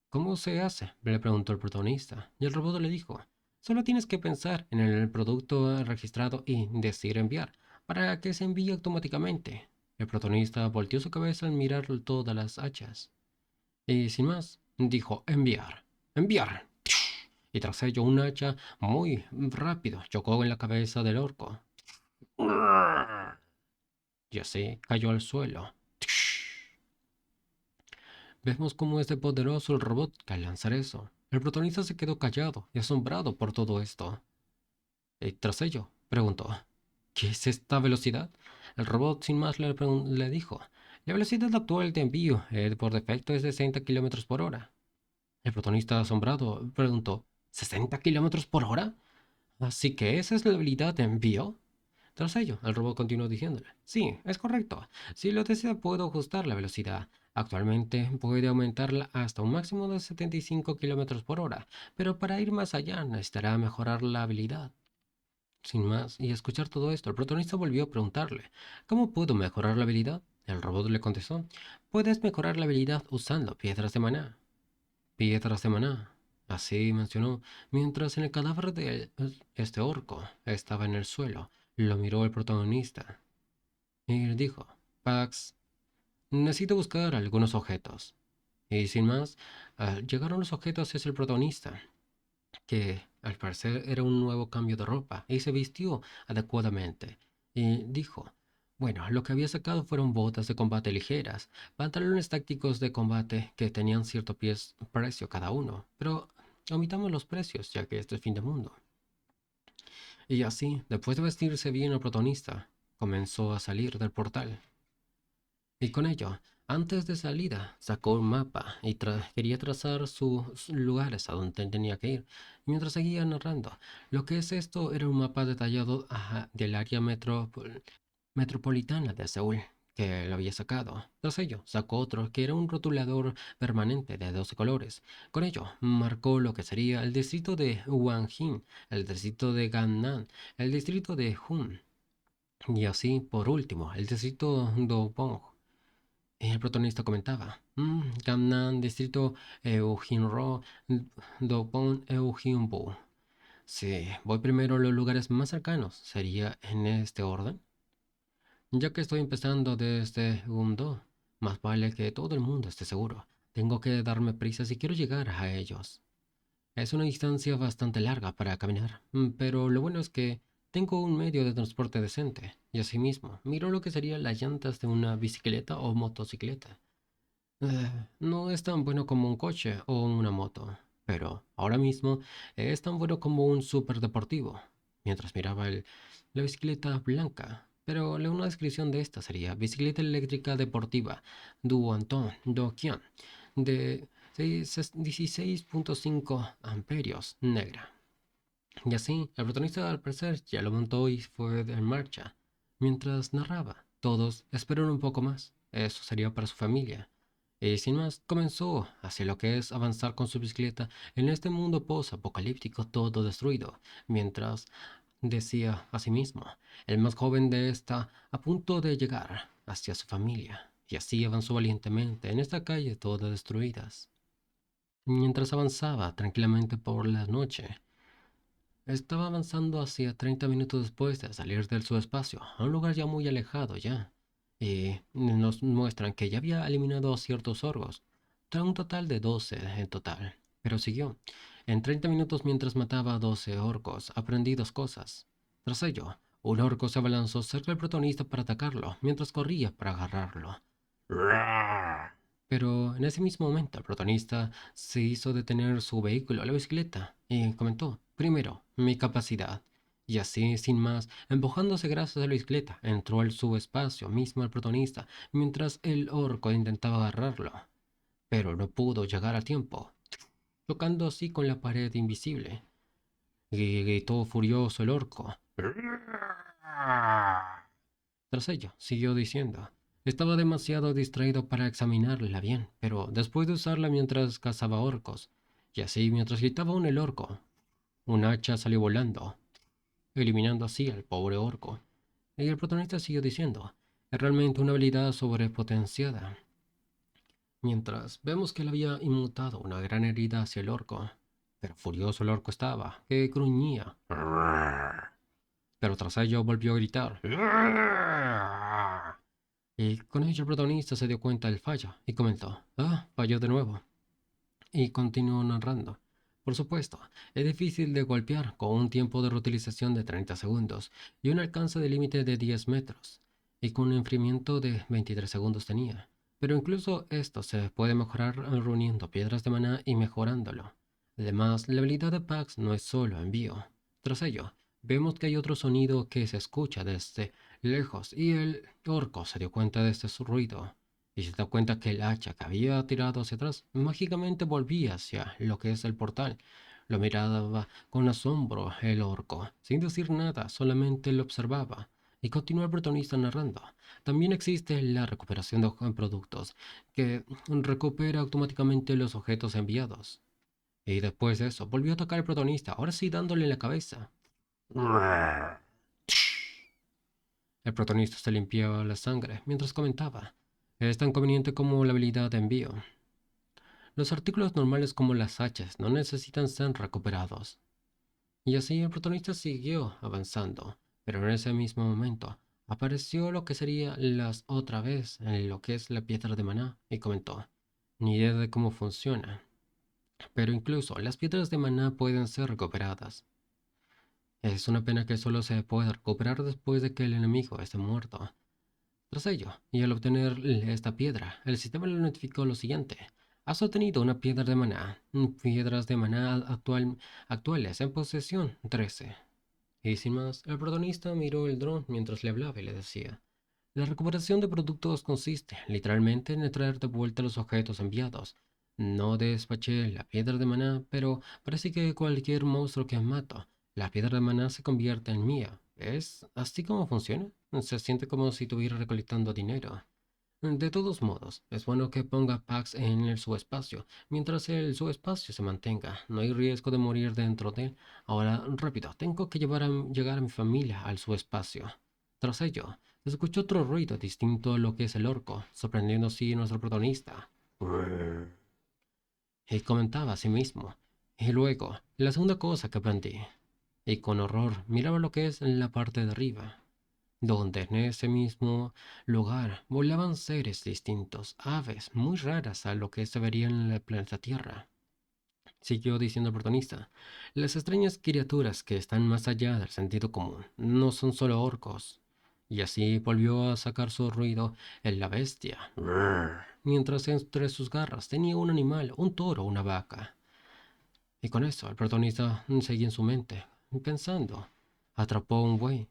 ¿Cómo se hace? Le preguntó el protagonista, y el robot le dijo, solo tienes que pensar en el producto registrado y decir enviar, para que se envíe automáticamente. El protagonista volteó su cabeza al mirar todas las hachas, y sin más, dijo enviar, enviar. Y tras ello un hacha muy rápido chocó en la cabeza del orco, y así cayó al suelo. Vemos cómo es de poderoso el robot que al lanzar eso. El protagonista se quedó callado y asombrado por todo esto. Y tras ello, preguntó, ¿qué es esta velocidad? El robot sin más le dijo, la velocidad actual de envío por defecto es de 60 kilómetros por hora. El protagonista asombrado preguntó, ¿60 kilómetros por hora? ¿Así que esa es la habilidad de envío? Tras ello, el robot continuó diciéndole, sí, es correcto. Si lo desea, puedo ajustar la velocidad. Actualmente puede aumentarla hasta un máximo de 75 kilómetros por hora, pero para ir más allá necesitará mejorar la habilidad. Sin más, y escuchar todo esto, el protagonista volvió a preguntarle, ¿cómo puedo mejorar la habilidad? El robot le contestó, puedes mejorar la habilidad usando piedras de maná. Piedras de maná. Así mencionó, mientras en el cadáver de este orco estaba en el suelo, lo miró el protagonista y le dijo, Pax, necesito buscar algunos objetos. Y sin más, llegaron los objetos hacia el protagonista, que al parecer era un nuevo cambio de ropa, y se vistió adecuadamente. Y dijo, bueno, lo que había sacado fueron botas de combate ligeras, pantalones tácticos de combate que tenían cierto precio cada uno, pero omitamos los precios, ya que esto es fin de mundo. Y así, después de vestirse bien el protagonista, comenzó a salir del portal. Y con ello, antes de salida, sacó un mapa y quería trazar sus lugares a donde tenía que ir. Y mientras seguía narrando, lo que es esto era un mapa detallado del área metropolitana de Seúl, que lo había sacado. Tras ello, sacó otro que era un rotulador permanente de 12 colores. Con ello, marcó lo que sería el distrito de Hwangin, el distrito de Gangnam, el distrito de Hun. Y así, por último, el distrito Dobong. El protagonista comentaba, Gangnam, distrito Eujinro, Dopon Eujinbo. Si voy primero a los lugares más cercanos, ¿sería en este orden? Ya que estoy empezando desde Gumdo, más vale que todo el mundo esté seguro. Tengo que darme prisa si quiero llegar a ellos. Es una distancia bastante larga para caminar, pero lo bueno es que tengo un medio de transporte decente, y asimismo, miro lo que serían las llantas de una bicicleta o motocicleta. No es tan bueno como un coche o una moto, pero ahora mismo es tan bueno como un superdeportivo. Mientras miraba la bicicleta blanca, pero una descripción de esta sería bicicleta eléctrica deportiva Duanton Dokian de 16.5 amperios negra. Y así, el protagonista al parecer ya lo montó y fue en marcha. Mientras narraba, todos esperaron un poco más. Eso sería para su familia. Y sin más, comenzó hacia lo que es avanzar con su bicicleta en este mundo post-apocalíptico todo destruido, mientras decía a sí mismo, el más joven de esta a punto de llegar hacia su familia. Y así avanzó valientemente en esta calle toda destruidas. Mientras avanzaba tranquilamente por la noche, estaba avanzando hacia 30 minutos después de salir del subespacio, a un lugar ya muy alejado ya. Y nos muestran que ya había eliminado ciertos orgos, un total de 12 en total. Pero siguió. En 30 minutos mientras mataba a 12 orcos, aprendí dos cosas. Tras ello, un orco se abalanzó cerca del protagonista para atacarlo, mientras corría para agarrarlo. Pero en ese mismo momento el protagonista se hizo detener su vehículo, la bicicleta, Y comentó, primero, mi capacidad. Y así, sin más, empujándose gracias a la bicicleta, entró al subespacio mismo el protagonista, mientras el orco intentaba agarrarlo. Pero no pudo llegar a tiempo, tocando así con la pared invisible. Y gritó furioso el orco. Tras ello, siguió diciendo. Estaba demasiado distraído para examinarla bien, pero después de usarla mientras cazaba orcos, y así mientras gritaba aún el orco, un hacha salió volando, eliminando así al pobre orco. Y el protagonista siguió diciendo, es realmente una habilidad sobrepotenciada. Mientras vemos que le había inmutado una gran herida hacia el orco, pero furioso el orco estaba, que gruñía. Pero tras ello volvió a gritar. Y con ello el protagonista se dio cuenta del fallo y comentó, falló de nuevo. Y continuó narrando. Por supuesto, es difícil de golpear con un tiempo de reutilización de 30 segundos y un alcance de límite de 10 metros, y con un enfriamiento de 23 segundos tenía. Pero incluso esto se puede mejorar reuniendo piedras de maná y mejorándolo. Además, la habilidad de Pax no es solo envío. Tras ello, vemos que hay otro sonido que se escucha desde lejos y el orco se dio cuenta de este ruido y se da cuenta que el hacha que había tirado hacia atrás mágicamente volvía hacia lo que es el portal. Lo miraba con asombro el orco, sin decir nada, solamente lo observaba. Y continúa el protagonista narrando. También existe la recuperación de productos, que recupera automáticamente los objetos enviados. Y después de eso, volvió a atacar al protagonista, ahora sí dándole en la cabeza. El protagonista se limpiaba la sangre mientras comentaba. Es tan conveniente como la habilidad de envío. Los artículos normales como las hachas no necesitan ser recuperados. Y así el protagonista siguió avanzando, pero en ese mismo momento apareció lo que sería las otra vez en lo que es la piedra de maná y comentó, ni idea de cómo funciona, pero incluso las piedras de maná pueden ser recuperadas. Es una pena que solo se pueda recuperar después de que el enemigo esté muerto. Tras ello, y al obtener esta piedra, el sistema le notificó lo siguiente. Has obtenido una piedra de maná. Piedras de maná actuales en posesión 13. Y sin más, el protagonista miró el dron mientras le hablaba y le decía. La recuperación de productos consiste, literalmente, en traer de vuelta los objetos enviados. No despaché la piedra de maná, pero parece que cualquier monstruo que mato, la piedra de maná se convierte en mía. ¿Es así como funciona? Se siente como si estuviera recolectando dinero. De todos modos, es bueno que ponga packs en el subespacio. Mientras el subespacio se mantenga, no hay riesgo de morir dentro de él. Ahora, rápido, tengo que llegar a mi familia al subespacio. Tras ello, se escuchó otro ruido distinto a lo que es el orco, sorprendiendo así a nuestro protagonista. Y comentaba a sí mismo. Y luego, la segunda cosa que aprendí. Y con horror miraba lo que es en la parte de arriba, donde en ese mismo lugar volaban seres distintos, aves muy raras a lo que se vería en el planeta Tierra. Siguió diciendo el protagonista, las extrañas criaturas que están más allá del sentido común no son solo orcos. Y así volvió a sacar su ruido en la bestia, mientras entre sus garras tenía un animal, un toro, una vaca. Y con eso el protagonista seguía en su mente, pensando, atrapó un buey.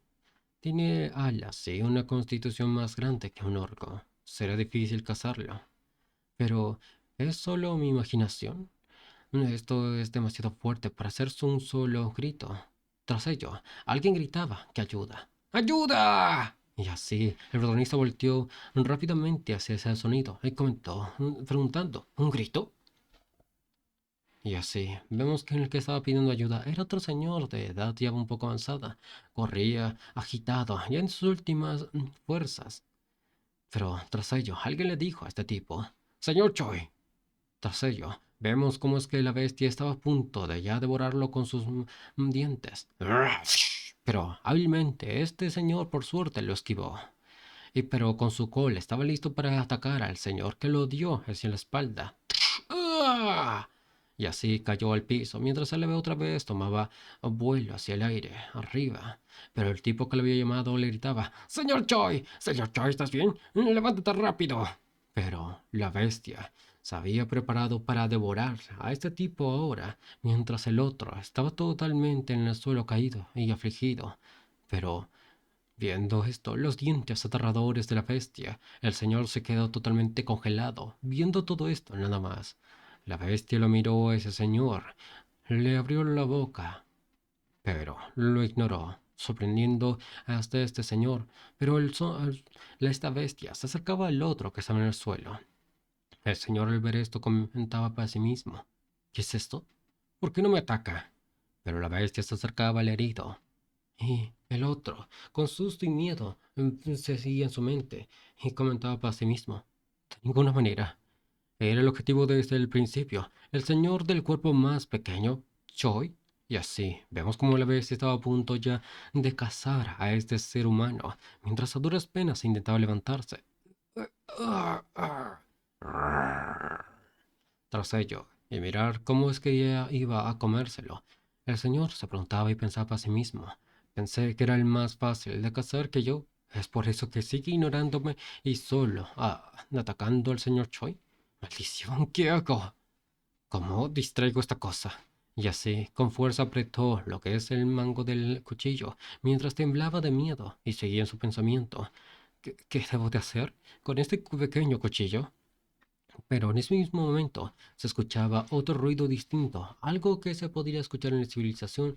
Tiene alas y una constitución más grande que un orco. Será difícil cazarlo. Pero, ¿es solo mi imaginación? Esto es demasiado fuerte para hacerse un solo grito. Tras ello, alguien gritaba que ayuda. ¡Ayuda! Y así, el protagonista volteó rápidamente hacia ese sonido y comentó, preguntando, ¿un grito? Y así, vemos que el que estaba pidiendo ayuda era otro señor de edad ya un poco avanzada. Corría, agitado, ya en sus últimas fuerzas. Pero tras ello, alguien le dijo a este tipo, Señor Choi. Tras ello, vemos cómo es que la bestia estaba a punto de ya devorarlo con sus dientes. Pero hábilmente, este señor por suerte lo esquivó. Y pero con su cola estaba listo para atacar al señor que lo dio hacia la espalda. ¡Ah! Y así cayó al piso, mientras el ave otra vez tomaba vuelo hacia el aire, arriba. Pero el tipo que le había llamado le gritaba, Señor Choi, ¿estás bien? Levántate rápido. Pero la bestia Se había preparado para devorar a este tipo ahora, mientras el otro estaba totalmente en el suelo caído y afligido. Pero, viendo esto, los dientes aterradores de la bestia, el señor se quedó totalmente congelado, viendo todo esto nada más. La bestia lo miró a ese señor, le abrió la boca, pero lo ignoró, sorprendiendo hasta este señor. Pero esta bestia se acercaba al otro que estaba en el suelo. El señor al ver esto comentaba para sí mismo: ¿qué es esto? ¿Por qué no me ataca? Pero la bestia se acercaba al herido. Y el otro, con susto y miedo, se seguía en su mente y comentaba para sí mismo: de ninguna manera. Era el objetivo desde el principio, el señor del cuerpo más pequeño, Choi. Y así, vemos como la bestia estaba a punto ya de cazar a este ser humano, mientras a duras penas intentaba levantarse. Tras ello, y mirar cómo es que ella iba a comérselo, el señor se preguntaba y pensaba a sí mismo: pensé que era el más fácil de cazar que yo. ¿Es por eso que sigue ignorándome y solo atacando al señor Choi? Maldición, ¿qué hago? ¿Cómo distraigo esta cosa? Y así, con fuerza apretó lo que es el mango del cuchillo, mientras temblaba de miedo y seguía en su pensamiento. ¿Qué debo de hacer con este pequeño cuchillo? Pero en ese mismo momento se escuchaba otro ruido distinto, algo que se podría escuchar en la civilización,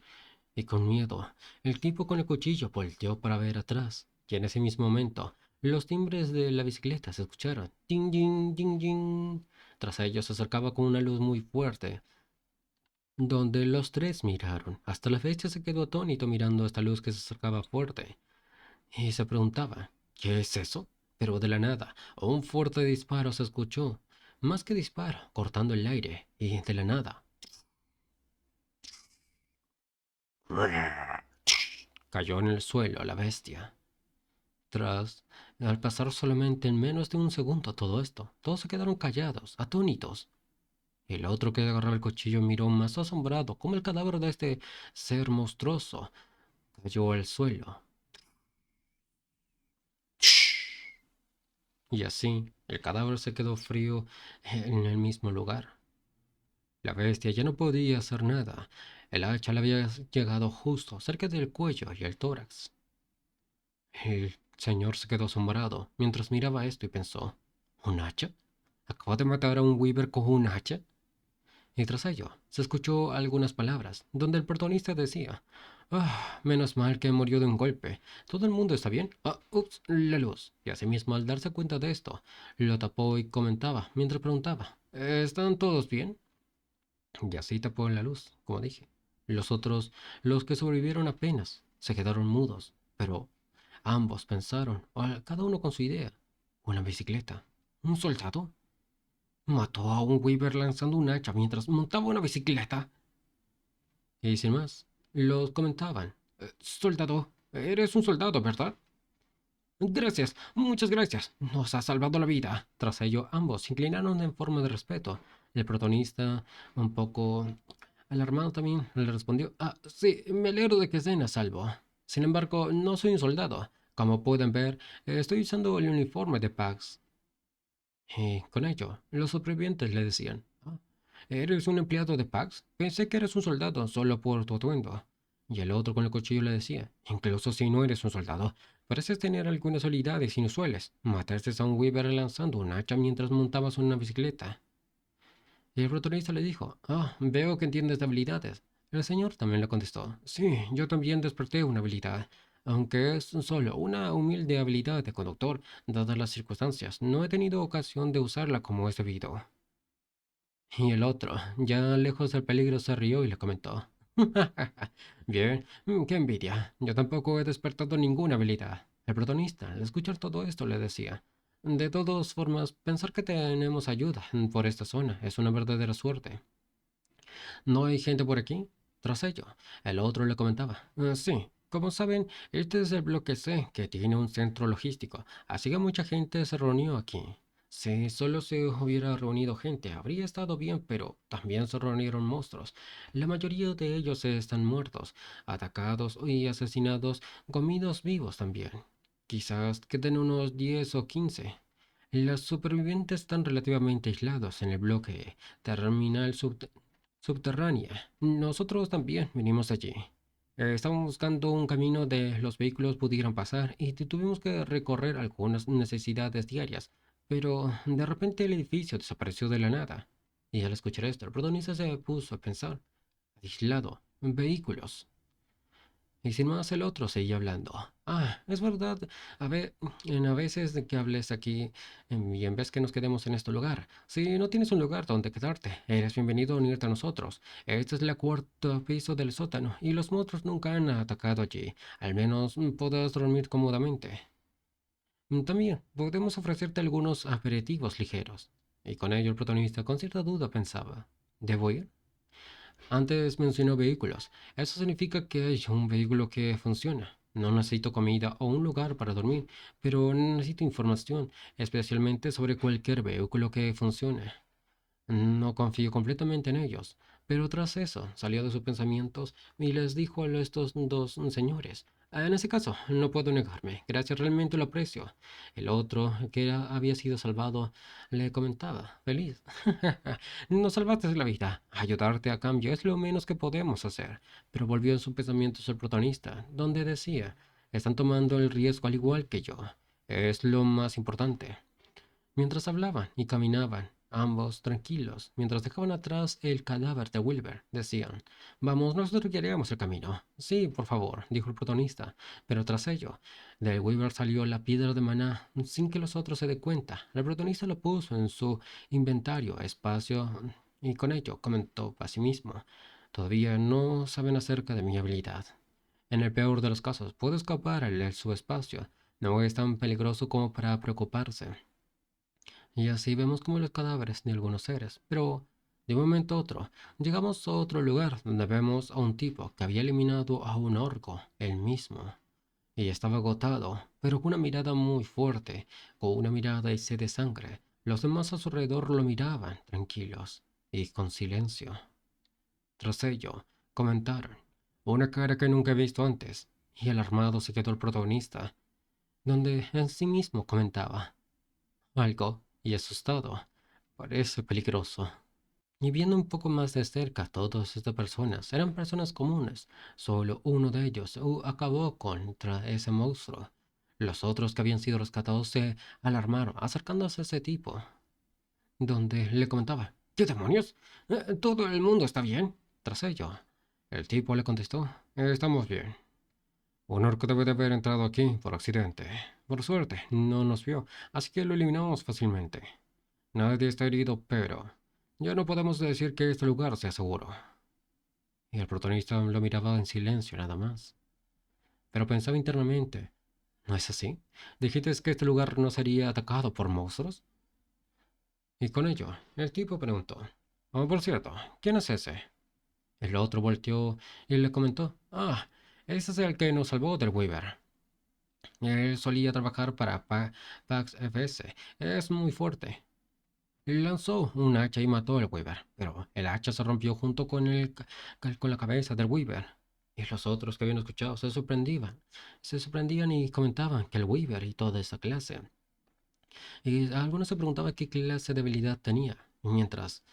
y con miedo, el tipo con el cuchillo volteó para ver atrás, y en ese mismo momento, los timbres de la bicicleta se escucharon. Ding, ding, ding, ding. Tras ellos se acercaba con una luz muy fuerte, donde los tres miraron. Hasta la bestia se quedó atónito mirando esta luz que se acercaba fuerte, y se preguntaba: ¿qué es eso? Pero de la nada, un fuerte disparo se escuchó. Más que disparo, cortando el aire, y de la nada cayó en el suelo la bestia. Tras, al pasar solamente en menos de un segundo todo esto, todos se quedaron callados, atónitos. El otro que agarraba el cuchillo miró más asombrado cómo el cadáver de este ser monstruoso cayó al suelo. Y así, el cadáver se quedó frío en el mismo lugar. La bestia ya no podía hacer nada. El hacha le había llegado justo cerca del cuello y el tórax. El señor se quedó asombrado mientras miraba esto y pensó: ¿un hacha? ¿Acabo de matar a un Weaver con un hacha? Y tras ello, se escuchó algunas palabras, donde el protagonista decía: menos mal que murió de un golpe. ¿Todo el mundo está bien? Ups, la luz. Y asimismo, al darse cuenta de esto, lo tapó y comentaba, mientras preguntaba: ¿están todos bien? Y así tapó la luz, como dije. Los otros, los que sobrevivieron apenas, se quedaron mudos, pero ambos pensaron, cada uno con su idea. ¿Una bicicleta? ¿Un soldado? ¿Mató a un Weaver lanzando un hacha mientras montaba una bicicleta? Y sin más, los comentaban: soldado, eres un soldado, ¿verdad? Gracias, muchas gracias. Nos ha salvado la vida. Tras ello, ambos se inclinaron en forma de respeto. El protagonista, un poco alarmado también, le respondió: sí, me alegro de que estén a salvo. Sin embargo, no soy un soldado. Como pueden ver, estoy usando el uniforme de Pax. Y con ello, los supervivientes le decían: ¿eres un empleado de Pax? Pensé que eres un soldado solo por tu atuendo. Y el otro con el cuchillo le decía: incluso si no eres un soldado, pareces tener algunas habilidades inusuales. Mataste a un Weaver lanzando un hacha mientras montabas una bicicleta. Y el protagonista le dijo: veo que entiendes de habilidades. El señor también le contestó: sí, yo también desperté una habilidad. Aunque es solo una humilde habilidad de conductor, dadas las circunstancias, no he tenido ocasión de usarla como es debido. Y el otro, ya lejos del peligro, se rió y le comentó: bien, qué envidia. Yo tampoco he despertado ninguna habilidad. El protagonista, al escuchar todo esto, le decía: de todas formas, pensar que tenemos ayuda por esta zona es una verdadera suerte. ¿No hay gente por aquí? Tras ello, el otro le comentaba: sí, como saben, este es el bloque C, que tiene un centro logístico, así que mucha gente se reunió aquí. Si solo se hubiera reunido gente, habría estado bien, pero también se reunieron monstruos. La mayoría de ellos están muertos, atacados y asesinados, comidos vivos también. Quizás queden unos 10 o 15. Los supervivientes están relativamente aislados en el bloque terminal subterránea. Nosotros también vinimos allí. Estábamos buscando un camino donde los vehículos pudieran pasar y tuvimos que recorrer algunas necesidades diarias. Pero de repente el edificio desapareció de la nada. Y al escuchar esto, el protagonista se puso a pensar. Aislado, vehículos. Y sin más el otro seguía hablando. Es verdad, a veces de que hables aquí y en vez que nos quedemos en este lugar. Si no tienes un lugar donde quedarte, eres bienvenido a unirte a nosotros. Este es el cuarto piso del sótano y los monstruos nunca han atacado allí. Al menos podrás dormir cómodamente. También podemos ofrecerte algunos aperitivos ligeros. Y con ello el protagonista con cierta duda pensaba, ¿debo ir? Antes mencionó vehículos. Eso significa que hay un vehículo que funciona. No necesito comida o un lugar para dormir, pero necesito información, especialmente sobre cualquier vehículo que funcione. No confío completamente en ellos, pero tras eso salió de sus pensamientos y les dijo a estos dos señores, en ese caso, no puedo negarme, gracias realmente lo aprecio. El otro, había sido salvado, le comentaba, feliz. Nos salvaste la vida, ayudarte a cambio es lo menos que podemos hacer. Pero volvió en sus pensamientos el protagonista, donde decía, están tomando el riesgo al igual que yo. Es lo más importante. Mientras hablaban y caminaban, ambos tranquilos, mientras dejaban atrás el cadáver de Wilber, decían, vamos, nosotros guiaremos el camino. Sí, por favor, dijo el protagonista, pero tras ello, del Wilber salió la piedra de maná, sin que los otros se den cuenta. El protagonista lo puso en su inventario, espacio, y con ello comentó a sí mismo, todavía no saben acerca de mi habilidad. En el peor de los casos, puedo escapar al su espacio. No es tan peligroso como para preocuparse. Y así vemos como los cadáveres de algunos seres. Pero de un momento a otro, llegamos a otro lugar donde vemos a un tipo que había eliminado a un orco, él mismo. Y estaba agotado, pero con una mirada muy fuerte, con una mirada y sed de sangre. Los demás a su alrededor lo miraban, tranquilos y con silencio. Tras ello, comentaron, una cara que nunca he visto antes, y alarmado se quedó el protagonista, donde en sí mismo comentaba algo, y asustado. Parece peligroso. Y viendo un poco más de cerca, todas estas personas eran personas comunes. Solo uno de ellos acabó contra ese monstruo. Los otros que habían sido rescatados se alarmaron, acercándose a ese tipo, donde le comentaba, ¿qué demonios? ¿Todo el mundo está bien? Tras ello, el tipo le contestó, estamos bien. Un orco debe de haber entrado aquí por accidente. Por suerte, no nos vio, así que lo eliminamos fácilmente. Nadie está herido, pero ya no podemos decir que este lugar sea seguro. Y el protagonista lo miraba en silencio nada más. Pero pensaba internamente, ¿no es así? ¿Dijiste que este lugar no sería atacado por monstruos? Y con ello, el tipo preguntó, oh, por cierto, ¿quién es ese? El otro volteó y le comentó, ese es el que nos salvó del Weaver. Él solía trabajar para Pax FS. Es muy fuerte. Lanzó un hacha y mató al Weaver, pero el hacha se rompió junto con, con la cabeza del Weaver. Y los otros que habían escuchado se sorprendían y comentaban que el Weaver y toda esa clase. Y algunos se preguntaban qué clase de habilidad tenía, mientras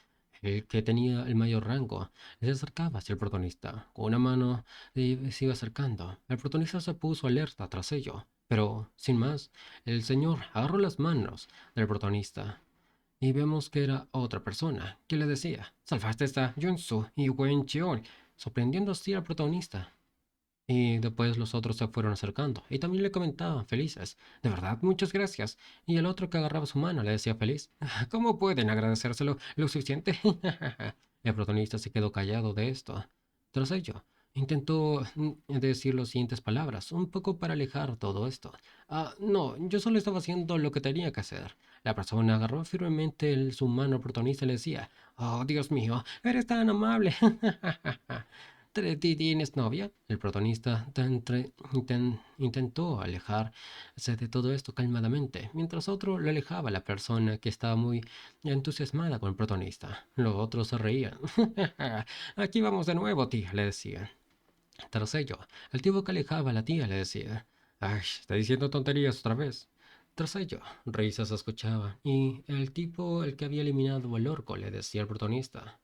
el que tenía el mayor rango se acercaba hacia el protagonista. Con una mano se iba acercando. El protagonista se puso alerta tras ello, pero sin más, el señor agarró las manos del protagonista y vemos que era otra persona que le decía, salvaste a Yunsu y Wen Cheol, sorprendiendo así al protagonista. Y después los otros se fueron acercando y también le comentaban felices, de verdad, muchas gracias. Y el otro que agarraba su mano le decía feliz, ¿cómo pueden agradecérselo lo suficiente? El protagonista se quedó callado de esto. Tras ello, intentó decir las siguientes palabras, un poco para alejar todo esto. No, yo solo estaba haciendo lo que tenía que hacer. La persona agarró firmemente su mano al protagonista y le decía, oh, Dios mío, eres tan amable. ¿Tienes novia? El protagonista intentó alejarse de todo esto calmadamente, mientras otro lo alejaba a la persona que estaba muy entusiasmada con el protagonista. Los otros se reían. Aquí vamos de nuevo, tía, le decía. Tras ello, el tipo que alejaba a la tía le decía, ay, está diciendo tonterías otra vez. Tras ello, risas se escuchaban, y el tipo, el que había eliminado al orco, le decía al protagonista: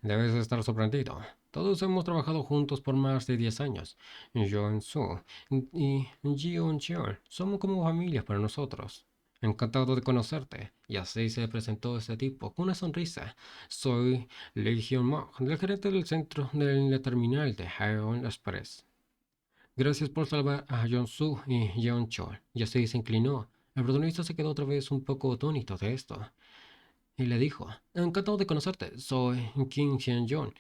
Debes estar sorprendido. Todos hemos trabajado juntos por más de 10 años. Joon Su y Jeon Cheol somos como familia para nosotros. Encantado de conocerte. Y así se presentó ese tipo, con una sonrisa. Soy Lee Hyun Mok, el gerente del centro de la terminal de Haeon Express. Gracias por salvar a Su y Jeon Chol. Y así se inclinó. El protagonista se quedó otra vez un poco atónito de esto. Y le dijo: Encantado de conocerte, soy Kim Hyun-jong.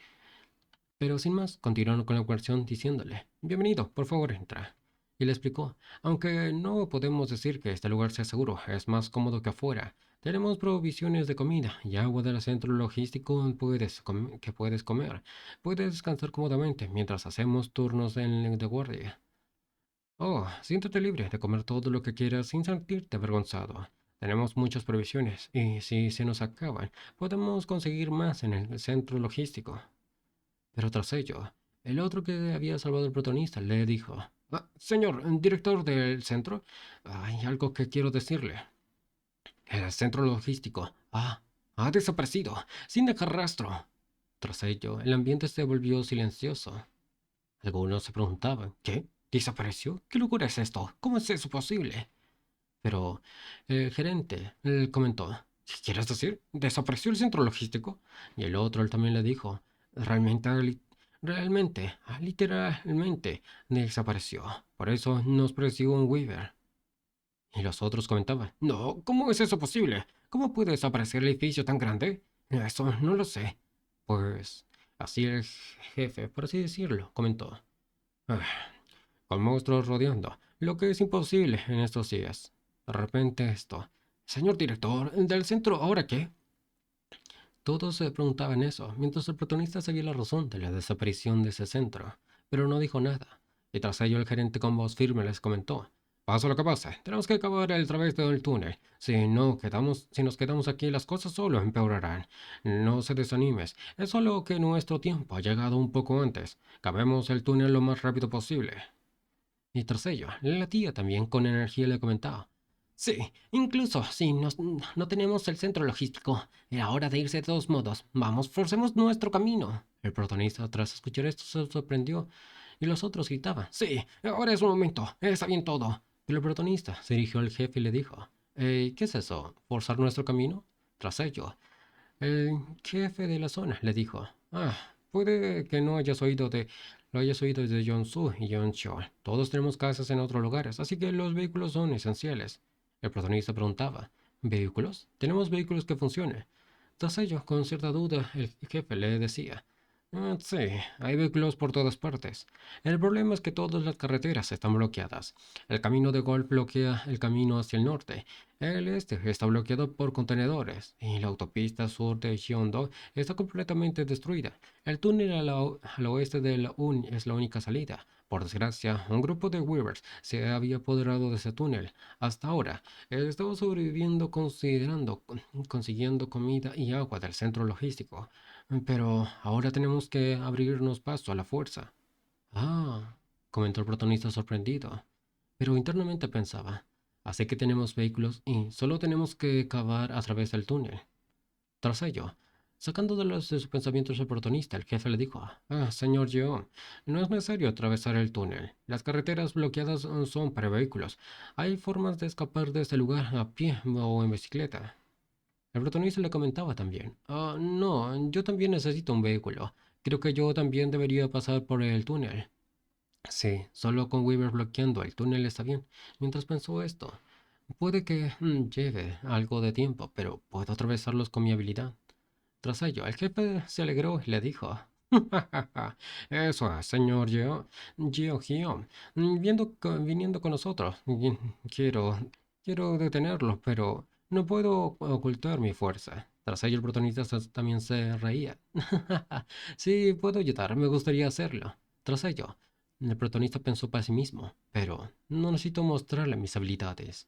Pero sin más, continuaron con la conversación diciéndole: Bienvenido, por favor entra. Y le explicó: Aunque no podemos decir que este lugar sea seguro, es más cómodo que afuera. Tenemos provisiones de comida y agua del centro logístico que puedes comer. Puedes descansar cómodamente mientras hacemos turnos de guardia. Oh, siéntate libre de comer todo lo que quieras sin sentirte avergonzado. Tenemos muchas provisiones y si se nos acaban, podemos conseguir más en el centro logístico. Pero tras ello, el otro que había salvado al protagonista le dijo: Señor, director del centro, hay algo que quiero decirle. El centro logístico ha desaparecido, sin dejar rastro. Tras ello, el ambiente se volvió silencioso. Algunos se preguntaban: ¿Qué? ¿Desapareció? ¿Qué locura es esto? ¿Cómo es eso posible? Pero el gerente comentó: ¿Qué quieres decir? ¿Desapareció el centro logístico? Y el otro él también le dijo: Realmente, literalmente desapareció. Por eso nos persiguió un Weaver. Y los otros comentaban: No, ¿cómo es eso posible? ¿Cómo puede desaparecer el edificio tan grande? Eso no lo sé. Pues así el jefe, por así decirlo, comentó: "Ah, con monstruos rodeando, lo que es imposible en estos días. De repente esto: Señor director, del centro, ¿ahora qué?". Todos se preguntaban eso, mientras el protagonista sabía la razón de la desaparición de ese centro, pero no dijo nada. Y tras ello el gerente con voz firme les comentó: Pase lo que pase, tenemos que acabar el través del túnel. Si nos quedamos aquí, las cosas solo empeorarán. No se desanimes, es solo que nuestro tiempo ha llegado un poco antes. Cavemos el túnel lo más rápido posible. Y tras ello, la tía también con energía le comentaba: Sí, incluso si no tenemos el centro logístico, era hora de irse de todos modos. Vamos, forcemos nuestro camino. El protagonista, tras escuchar esto, se sorprendió y los otros gritaban: Sí, ahora es un momento, está bien todo. Pero el protagonista se dirigió al jefe y le dijo: ¿Qué es eso? ¿Forzar nuestro camino? Tras ello, el jefe de la zona le dijo: puede que no hayas oído lo hayas oído de Su y Chol. Todos tenemos casas en otros lugares, así que los vehículos son esenciales. El protagonista preguntaba: ¿Vehículos? Tenemos vehículos que funcionen. Tras ello, con cierta duda, el jefe le decía: Sí, hay vehículos por todas partes. El problema es que todas las carreteras están bloqueadas. El camino de Golf bloquea el camino hacia el norte. El este está bloqueado por contenedores y la autopista sur de Gyeongdo está completamente destruida. El túnel al oeste de la UN es la única salida. Por desgracia, un grupo de Weavers se había apoderado de ese túnel. Hasta ahora, estaba sobreviviendo consiguiendo comida y agua del centro logístico. Pero ahora tenemos que abrirnos paso a la fuerza. Ah, comentó el protagonista sorprendido, pero internamente pensaba: así que tenemos vehículos y solo tenemos que cavar a través del túnel. Tras ello, sacando de sus pensamientos el protagonista, el jefe le dijo: Señor Yeon, no es necesario atravesar el túnel. Las carreteras bloqueadas son para vehículos. Hay formas de escapar de este lugar a pie o en bicicleta. El protagonista le comentaba también: No, yo también necesito un vehículo. Creo que yo también debería pasar por el túnel. Sí, solo con Weaver bloqueando el túnel está bien. Mientras pensó esto, puede que lleve algo de tiempo, pero puedo atravesarlos con mi habilidad. Tras ello, el jefe se alegró y le dijo: Eso es, señor Geo, viniendo con nosotros. Quiero, quiero detenerlo, pero no puedo ocultar mi fuerza. Tras ello, el protagonista también se reía. Sí, puedo ayudar, me gustaría hacerlo. Tras ello, el protagonista pensó para sí mismo: pero no necesito mostrarle mis habilidades.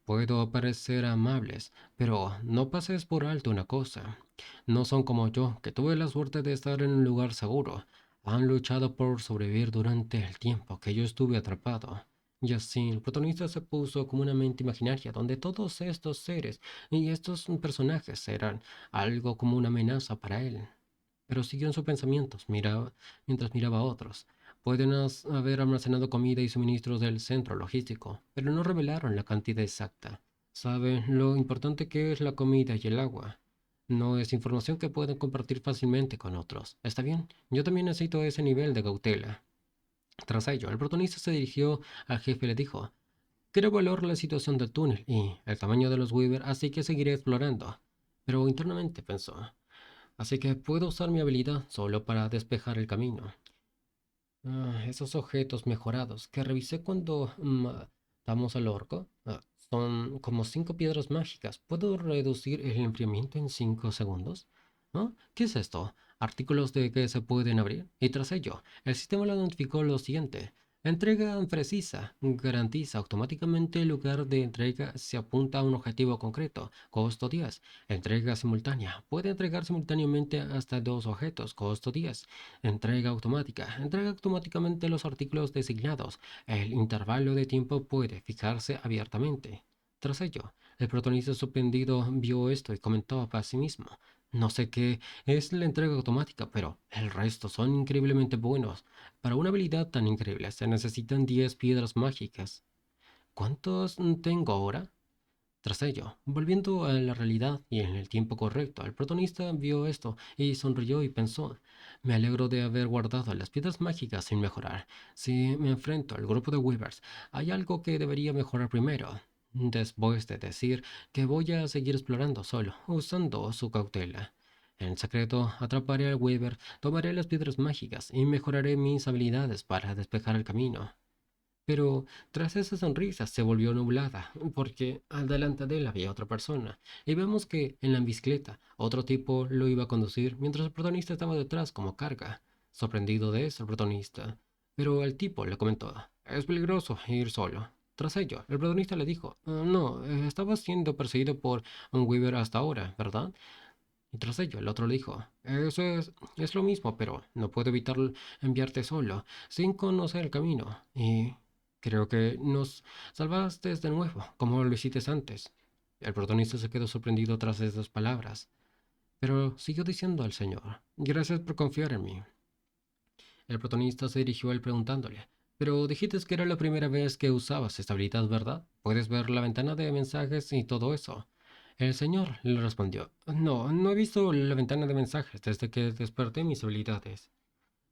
Puedo parecer amables, pero no pases por alto una cosa. No son como yo, que tuve la suerte de estar en un lugar seguro. Han luchado por sobrevivir durante el tiempo que yo estuve atrapado. Y así, el protagonista se puso como una mente imaginaria donde todos estos seres y estos personajes eran algo como una amenaza para él. Pero siguió en sus pensamientos, mientras miraba a otros. Pueden haber almacenado comida y suministros del centro logístico, pero no revelaron la cantidad exacta. Saben lo importante que es la comida y el agua. No es información que pueden compartir fácilmente con otros. Está bien, yo también necesito ese nivel de cautela. Tras ello, el protagonista se dirigió al jefe y le dijo: quiero evaluar la situación del túnel y el tamaño de los Weaver, así que seguiré explorando. Pero internamente pensó: así que puedo usar mi habilidad solo para despejar el camino. Esos objetos mejorados que revisé cuando matamos al orco son como 5 piedras mágicas. ¿Puedo reducir el enfriamiento en 5 segundos? ¿No? ¿Qué es esto? Artículos de que se pueden abrir. Y tras ello, el sistema le notificó lo siguiente: entrega precisa. Garantiza automáticamente el lugar de entrega si apunta a un objetivo concreto. Costo 10. Entrega simultánea. Puede entregar simultáneamente hasta 2 objetos. Costo 10. Entrega automática. Entrega automáticamente los artículos designados. El intervalo de tiempo puede fijarse abiertamente. Tras ello, el protagonista sorprendido vio esto y comentó para sí mismo: no sé qué es la entrega automática, pero el resto son increíblemente buenos. Para una habilidad tan increíble se necesitan 10 piedras mágicas. ¿Cuántos tengo ahora? Tras ello, volviendo a la realidad y en el tiempo correcto, el protagonista vio esto y sonrió y pensó: me alegro de haber guardado las piedras mágicas sin mejorar. Si me enfrento al grupo de Weavers, hay algo que debería mejorar primero. Después de decir que voy a seguir explorando solo, usando su cautela. En secreto, atraparé al Weaver, tomaré las piedras mágicas y mejoraré mis habilidades para despejar el camino. Pero tras esa sonrisa se volvió nublada, porque adelante de él había otra persona, y vemos que en la bicicleta otro tipo lo iba a conducir mientras el protagonista estaba detrás como carga. Sorprendido de eso el protagonista, pero el tipo le comentó: es peligroso ir solo. Tras ello, el protagonista le dijo: no, estaba siendo perseguido por un Weaver hasta ahora, ¿verdad? Y tras ello, el otro le dijo: eso es lo mismo, pero no puedo evitar enviarte solo, sin conocer el camino. Y creo que nos salvaste de nuevo, como lo hiciste antes. El protagonista se quedó sorprendido tras esas palabras, pero siguió diciendo al señor: gracias por confiar en mí. El protagonista se dirigió a él preguntándole: pero dijiste que era la primera vez que usabas esta habilidad, ¿verdad? Puedes ver la ventana de mensajes y todo eso. El señor le respondió: no, no he visto la ventana de mensajes desde que desperté mis habilidades,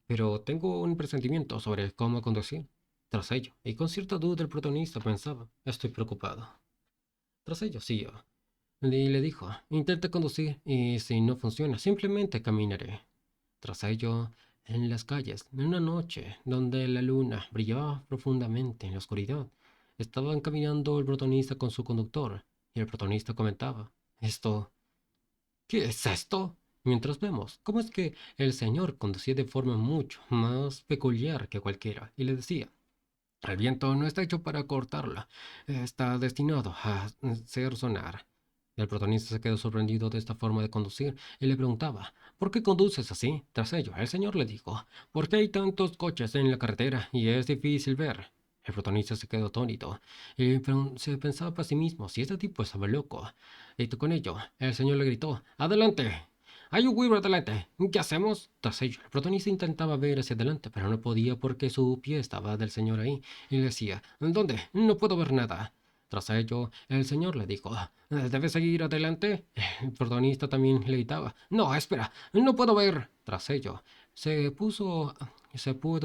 pero tengo un presentimiento sobre cómo conducir. Tras ello, y con cierta duda, el protagonista pensaba: estoy preocupado. Tras ello, siguió y le dijo: intenta conducir y si no funciona, simplemente caminaré. Tras ello, en las calles, en una noche donde la luna brillaba profundamente en la oscuridad, estaban caminando el protagonista con su conductor, y el protagonista comentaba: esto, ¿qué es esto? Mientras vemos cómo es que el señor conducía de forma mucho más peculiar que cualquiera, y le decía: el viento no está hecho para cortarla, está destinado a hacer sonar. El protagonista se quedó sorprendido de esta forma de conducir y le preguntaba: ¿por qué conduces así? Tras ello, el señor le dijo: ¿por qué hay tantos coches en la carretera y es difícil ver? El protagonista se quedó atónito y se pensaba para sí mismo si este tipo estaba loco. Y con ello, el señor le gritó: ¡adelante! ¡Hay un Weaver adelante! ¿Qué hacemos? Tras ello, el protagonista intentaba ver hacia adelante, pero no podía porque su pie estaba del señor ahí, y le decía: ¿dónde? No puedo ver nada. Tras ello, el señor le dijo: ¿debes seguir adelante? El protagonista también le gritaba: no, espera, no puedo ver. Tras ello, se pudo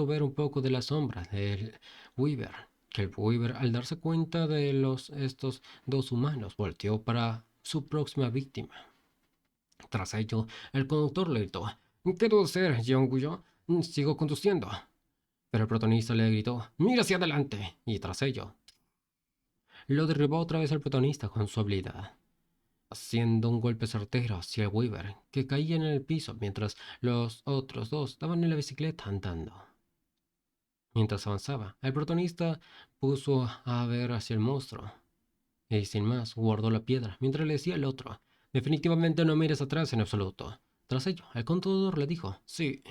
ver un poco de la sombra del Weaver, que el Weaver, al darse cuenta de estos dos humanos, volteó para su próxima víctima. Tras ello, el conductor le gritó: ¿qué debo hacer, John Guyo? Sigo conduciendo. Pero el protagonista le gritó: mira hacia adelante. Y tras ello, lo derribó otra vez el protagonista con su habilidad, haciendo un golpe certero hacia el Weaver, que caía en el piso mientras los otros dos estaban en la bicicleta andando. Mientras avanzaba, el protagonista puso a ver hacia el monstruo, y sin más guardó la piedra, mientras le decía al otro: definitivamente no mires atrás en absoluto. Tras ello, el contador le dijo: sí,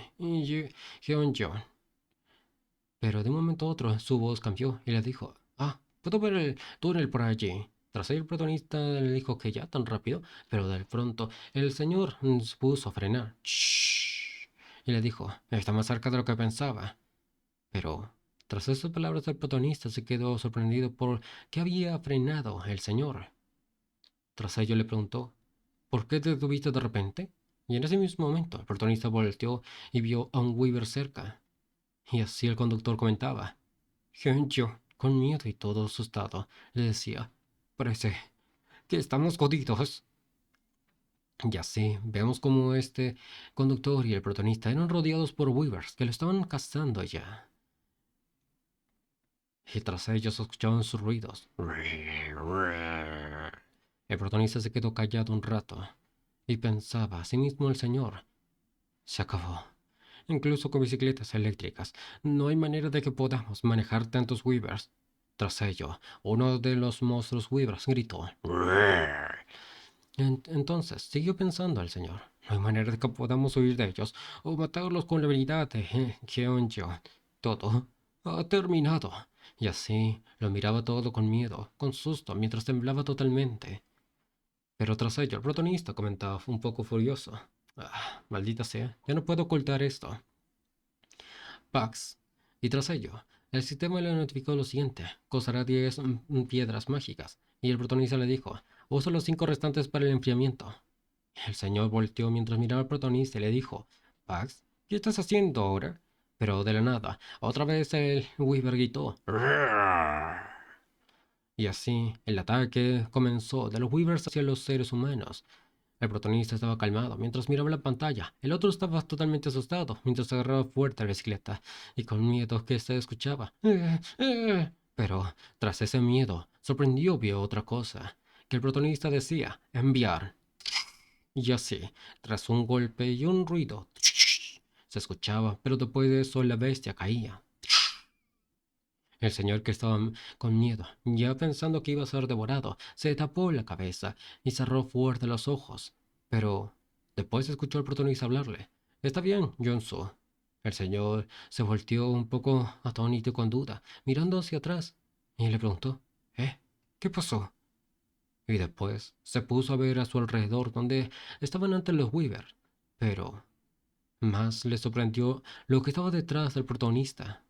John. Pero de un momento a otro su voz cambió y le dijo: Puedo ver el túnel por allí. Tras ello, el protagonista le dijo que ya tan rápido, pero de pronto el señor se puso a frenar. "Shh", y le dijo, está más cerca de lo que pensaba. Pero tras esas palabras, el protagonista se quedó sorprendido por qué había frenado el señor. Tras ello le preguntó, ¿por qué te detuviste de repente? Y en ese mismo momento, el protagonista volteó y vio a un Weaver cerca. Y así el conductor comentaba. Yo, con miedo y todo asustado, le decía, parece que estamos jodidos. Y así, vemos como este conductor y el protagonista eran rodeados por Weavers que lo estaban cazando ya. Y tras ellos escuchaban sus ruidos. El protagonista se quedó callado un rato y pensaba a sí mismo el señor. Se acabó. Incluso con bicicletas eléctricas, no hay manera de que podamos manejar tantos Weavers. Tras ello, uno de los monstruos Weavers gritó. Entonces, siguió pensando el señor. No hay manera de que podamos huir de ellos o matarlos con la habilidad de Geonjo. Todo ha terminado. Y así lo miraba todo con miedo, con susto, mientras temblaba totalmente. Pero tras ello, el protagonista comentaba un poco furioso. Maldita sea, ya no puedo ocultar esto. Pax. Y tras ello, el sistema le notificó lo siguiente: costará 10 piedras mágicas. Y el protagonista le dijo: usa los 5 restantes para el enfriamiento. El señor volteó mientras miraba al protagonista y le dijo: Pax, ¿qué estás haciendo ahora? Pero de la nada, otra vez el Weaver gritó. Y así, el ataque comenzó de los Weavers hacia los seres humanos. El protagonista estaba calmado mientras miraba la pantalla. El otro estaba totalmente asustado mientras agarraba fuerte la bicicleta y con miedo que se escuchaba. Pero tras ese miedo, sorprendió vio otra cosa, que el protagonista decía enviar. Y así, tras un golpe y un ruido, se escuchaba, pero después de eso la bestia caía. El señor, que estaba con miedo, ya pensando que iba a ser devorado, se tapó la cabeza y cerró fuerte los ojos. Pero después escuchó al protagonista hablarle. Está bien, Jonsu. El señor se volteó un poco atónito y con duda, mirando hacia atrás, y le preguntó, ¿qué pasó? Y después se puso a ver a su alrededor donde estaban antes los Weaver. Pero más le sorprendió lo que estaba detrás del protagonista.